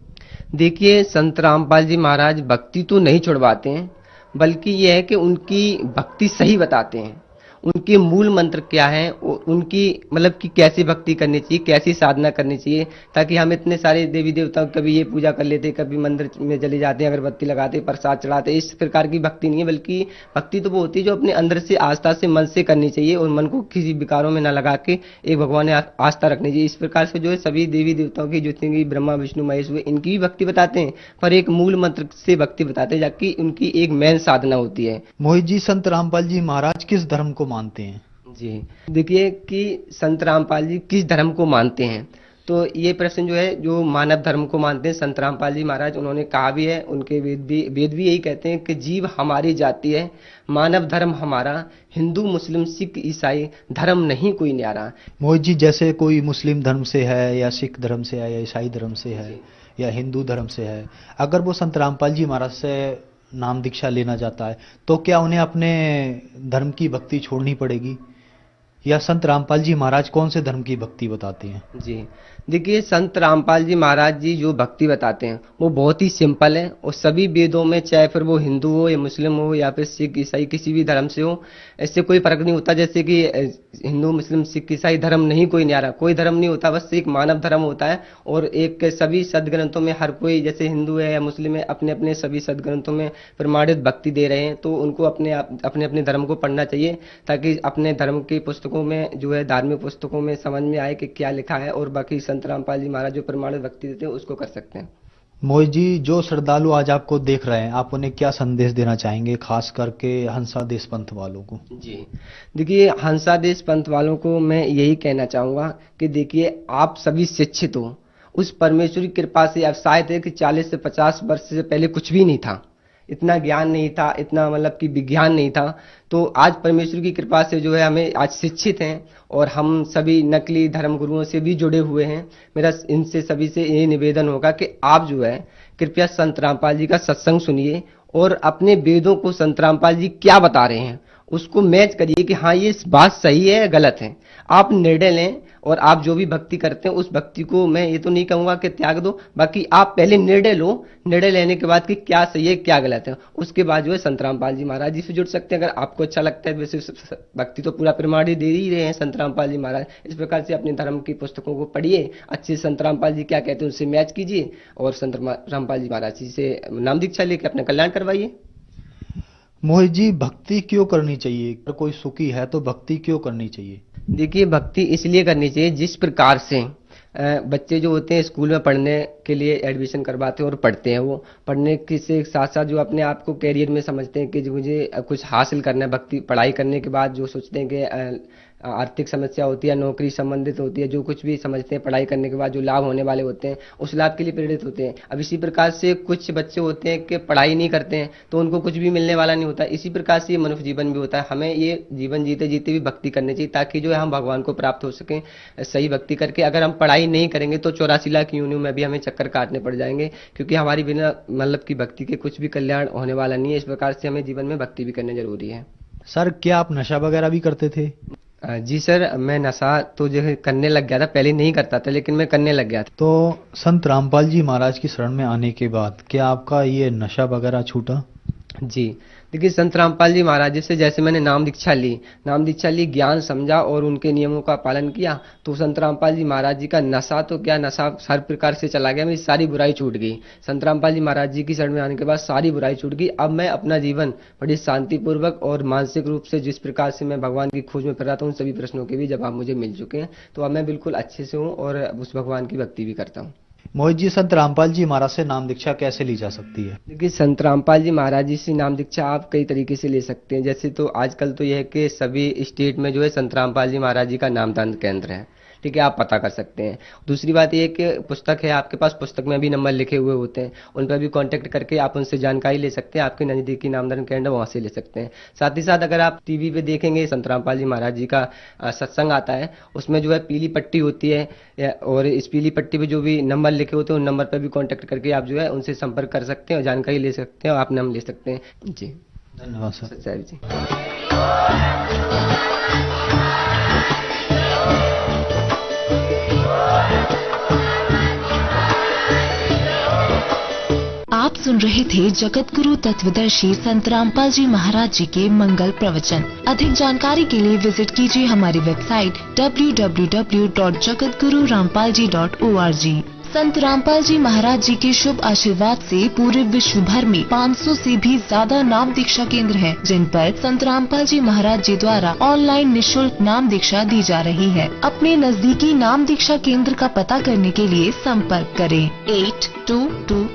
देखिए संत रामपाल जी महाराज भक्ति तो नहीं छुड़वाते हैं, बल्कि यह है कि उनकी भक्ति सही बताते हैं। उनके मूल मंत्र क्या है, उनकी मतलब कि कैसी भक्ति करनी चाहिए, कैसी साधना करनी चाहिए, ताकि हम इतने सारे देवी देवताओं कभी ये पूजा कर लेते, कभी मंदिर में चले जाते हैं, अगरबत्ती लगाते, प्रसाद चढ़ाते, इस प्रकार की भक्ति नहीं है। बल्कि भक्ति तो वो होती है जो अपने अंदर से आस्था से मन से करनी चाहिए और मन को किसी विकारों में न लगा के एक भगवान ने आस्था रखनी चाहिए। इस प्रकार से जो है सभी देवी देवताओं की जितनी भी ब्रह्मा विष्णु महेश हुए इनकी भी भक्ति बताते हैं, पर एक मूल मंत्र से भक्ति बताते हैं, जबकि उनकी एक मेन साधना होती है। मोहित जी, संत रामपाल जी महाराज किस धर्म को मानते हैं? जी, देखिए कि संत रामपाल जी किस धर्म को मानते हैं, तो ये प्रश्न जो है, जो मानव धर्म को मानते हैं संत रामपाल जी महाराज, उन्होंने कहा भी है, उनके वेद भी यही कहते हैं कि जीव हमारी जाति है, मानव धर्म हमारा, हिंदू मुस्लिम सिख ईसाई धर्म नहीं कोई न्यारा। मोहित जी, जैसे कोई मुस्लिम धर्म से है या सिख धर्म से है या ईसाई धर्म से है या हिंदू धर्म से है, अगर वो संत रामपाल जी महाराज से नाम दीक्षा लेना चाहता है तो क्या उन्हें अपने धर्म की भक्ति छोड़नी पड़ेगी, या संत रामपाल जी महाराज कौन से धर्म की भक्ति बताते हैं? जी, देखिए संत रामपाल जी महाराज जी जो भक्ति बताते हैं वो बहुत ही सिंपल है, और सभी वेदों में, चाहे फिर वो हिंदू हो या मुस्लिम हो या फिर सिख ईसाई किसी भी धर्म से हो, इससे कोई फर्क नहीं होता। जैसे कि हिंदू मुस्लिम सिख ईसाई धर्म नहीं कोई न्यारा, कोई धर्म नहीं होता, बस एक मानव धर्म होता है। और एक सभी सदग्रंथों में हर कोई, जैसे हिंदू है या मुस्लिम है, अपने अपने सभी सदग्रंथों में प्रमाणित भक्ति दे रहे हैं, तो उनको अपने अपने धर्म को पढ़ना चाहिए, ताकि अपने धर्म की पुस्तकों में जो है, धार्मिक पुस्तकों में समझ में आए कि क्या लिखा है, और बाकी संत रामपाल जी महाराज जो प्रमाणित भक्ति देते हैं उसको कर सकते हैं। मोहित जी, जो श्रद्धालु आज आपको देख रहे हैं, आप उन्हें क्या संदेश देना चाहेंगे, खास करके हंसादेश पंथ वालों को? जी, देखिए हंसादेश पंथ वालों को मैं यही कहना चाहूंगा कि देखिए आप सभी शिक्षित हो, उस परमेश्वर की कृपा से। अब शायद है कि 40 से 50 वर्ष से पहले कुछ भी नहीं था, इतना ज्ञान नहीं था, इतना मतलब कि विज्ञान नहीं था, तो आज परमेश्वर की कृपा से जो है हमें आज शिक्षित हैं, और हम सभी नकली धर्म गुरुओं से भी जुड़े हुए हैं। मेरा इनसे सभी से ये निवेदन होगा कि आप जो है कृपया संत रामपाल जी का सत्संग सुनिए, और अपने वेदों को संत रामपाल जी क्या बता रहे हैं उसको मैच करिए कि हाँ ये बात सही है या गलत है। आप निर्णय लें, और आप जो भी भक्ति करते हैं उस भक्ति को मैं ये तो नहीं कहूंगा कि त्याग दो, बाकी आप पहले निर्णय लो, निर्णय लेने के बाद कि क्या सही है क्या गलत है, उसके बाद जो है संत रामपाल जी महाराज जी से जुड़ सकते हैं। अगर आपको अच्छा लगता है, वैसे भक्ति तो पूरा प्रमाणित दे ही रहे हैं संत रामपाल जी महाराज, इस प्रकार से अपने धर्म की पुस्तकों को पढ़िए, अच्छे संत रामपाल जी क्या कहते हैं उनसे मैच कीजिए, और संत रामपाल जी महाराज जी से नाम दीक्षा लेकर अपना कल्याण करवाइए। मोहित जी, भक्ति क्यों करनी चाहिए? अगर कोई सुखी है तो भक्ति क्यों करनी चाहिए? देखिए भक्ति इसलिए करनी चाहिए, जिस प्रकार से बच्चे जो होते हैं स्कूल में पढ़ने के लिए एडमिशन करवाते हैं और पढ़ते हैं, वो पढ़ने के से साथ साथ जो अपने आप को कैरियर में समझते हैं कि जो मुझे कुछ हासिल करना है, भक्ति पढ़ाई करने के बाद जो सोचते हैं कि आर्थिक समस्या होती है, नौकरी संबंधित होती है, जो कुछ भी समझते हैं पढ़ाई करने के बाद जो लाभ होने वाले होते हैं, उस लाभ के लिए प्रेरित होते हैं। अब इसी प्रकार से कुछ बच्चे होते हैं कि पढ़ाई नहीं करते हैं तो उनको कुछ भी मिलने वाला नहीं होता। इसी प्रकार से ये मनुष्य जीवन भी होता है, हमें ये जीवन जीते जीते भी भक्ति करनी चाहिए, ताकि जो है हम भगवान को प्राप्त हो सकें सही भक्ति करके। अगर हम पढ़ाई नहीं करेंगे तो 84 लाख योनियों में भी हमें चक्कर काटने पड़ जाएंगे, क्योंकि हमारी बिना मतलब की भक्ति के कुछ भी कल्याण होने वाला नहीं है। इस प्रकार से हमें जीवन में भक्ति भी करनी जरूरी है। सर, क्या आप नशा वगैरह भी करते थे? जी सर, मैं नशा तो जो है करने लग गया था, पहले नहीं करता था लेकिन मैं करने लग गया था। तो संत रामपाल जी महाराज की शरण में आने के बाद क्या आपका ये नशा वगैरह छूटा? जी, देखिए संत रामपाल जी महाराज जी से जैसे मैंने नाम दीक्षा ली, ज्ञान समझा और उनके नियमों का पालन किया, तो संत रामपाल जी महाराज जी का नशा तो क्या, नशा हर प्रकार से चला गया, मेरी सारी बुराई छूट गई। संत रामपाल जी महाराज जी की शरण में आने के बाद सारी बुराई छूट गई। अब मैं अपना जीवन बड़ी शांतिपूर्वक और मानसिक रूप से जिस प्रकार से मैं भगवान की खोज में फिर रहा था, उन सभी प्रश्नों के भी जवाब मुझे मिल चुके हैं। तो अब मैं बिल्कुल अच्छे से हूँ और उस भगवान की भक्ति भी करता हूँ। मोहित जी, संत रामपाल जी महाराज से नाम दीक्षा कैसे ली जा सकती है? देखिए संत रामपाल जी महाराज जी से नाम दीक्षा आप कई तरीके से ले सकते हैं। जैसे तो आजकल तो यह है कि सभी स्टेट में जो है संत रामपाल जी महाराज जी का नामदान केंद्र है, ठीक है, आप पता कर सकते हैं। दूसरी बात यह है कि पुस्तक है आपके पास, पुस्तक में भी नंबर लिखे हुए होते हैं, उन पर भी कांटेक्ट करके आप उनसे जानकारी ले सकते हैं, आपके नज़दीकी नामदान केंद्र वहाँ से ले सकते हैं। साथ ही साथ अगर आप टीवी पे देखेंगे संत रामपाल जी महाराज जी का सत्संग आता है, उसमें जो है पीली पट्टी होती है, और इस पीली पट्टी पे जो भी नंबर लिखे होते हैं उन नंबर पर भी कॉन्टेक्ट करके आप जो है उनसे संपर्क कर सकते हैं और जानकारी ले सकते हैं और आप नाम ले सकते हैं। जी धन्यवाद सर। सच्चाई जी। आप सुन रहे थे जगत गुरु तत्वदर्शी संत रामपाल जी महाराज जी के मंगल प्रवचन। अधिक जानकारी के लिए विजिट कीजिए हमारी वेबसाइट www.jagatgururampalji.org। संत रामपाल जी महाराज जी के शुभ आशीर्वाद से पूरे विश्व भर में 500 से भी ज्यादा नाम दीक्षा केंद्र हैं, जिन पर संत रामपाल जी महाराज जी द्वारा ऑनलाइन निःशुल्क नाम दीक्षा दी जा रही है। अपने नजदीकी नाम दीक्षा केंद्र का पता करने के लिए संपर्क करें 8222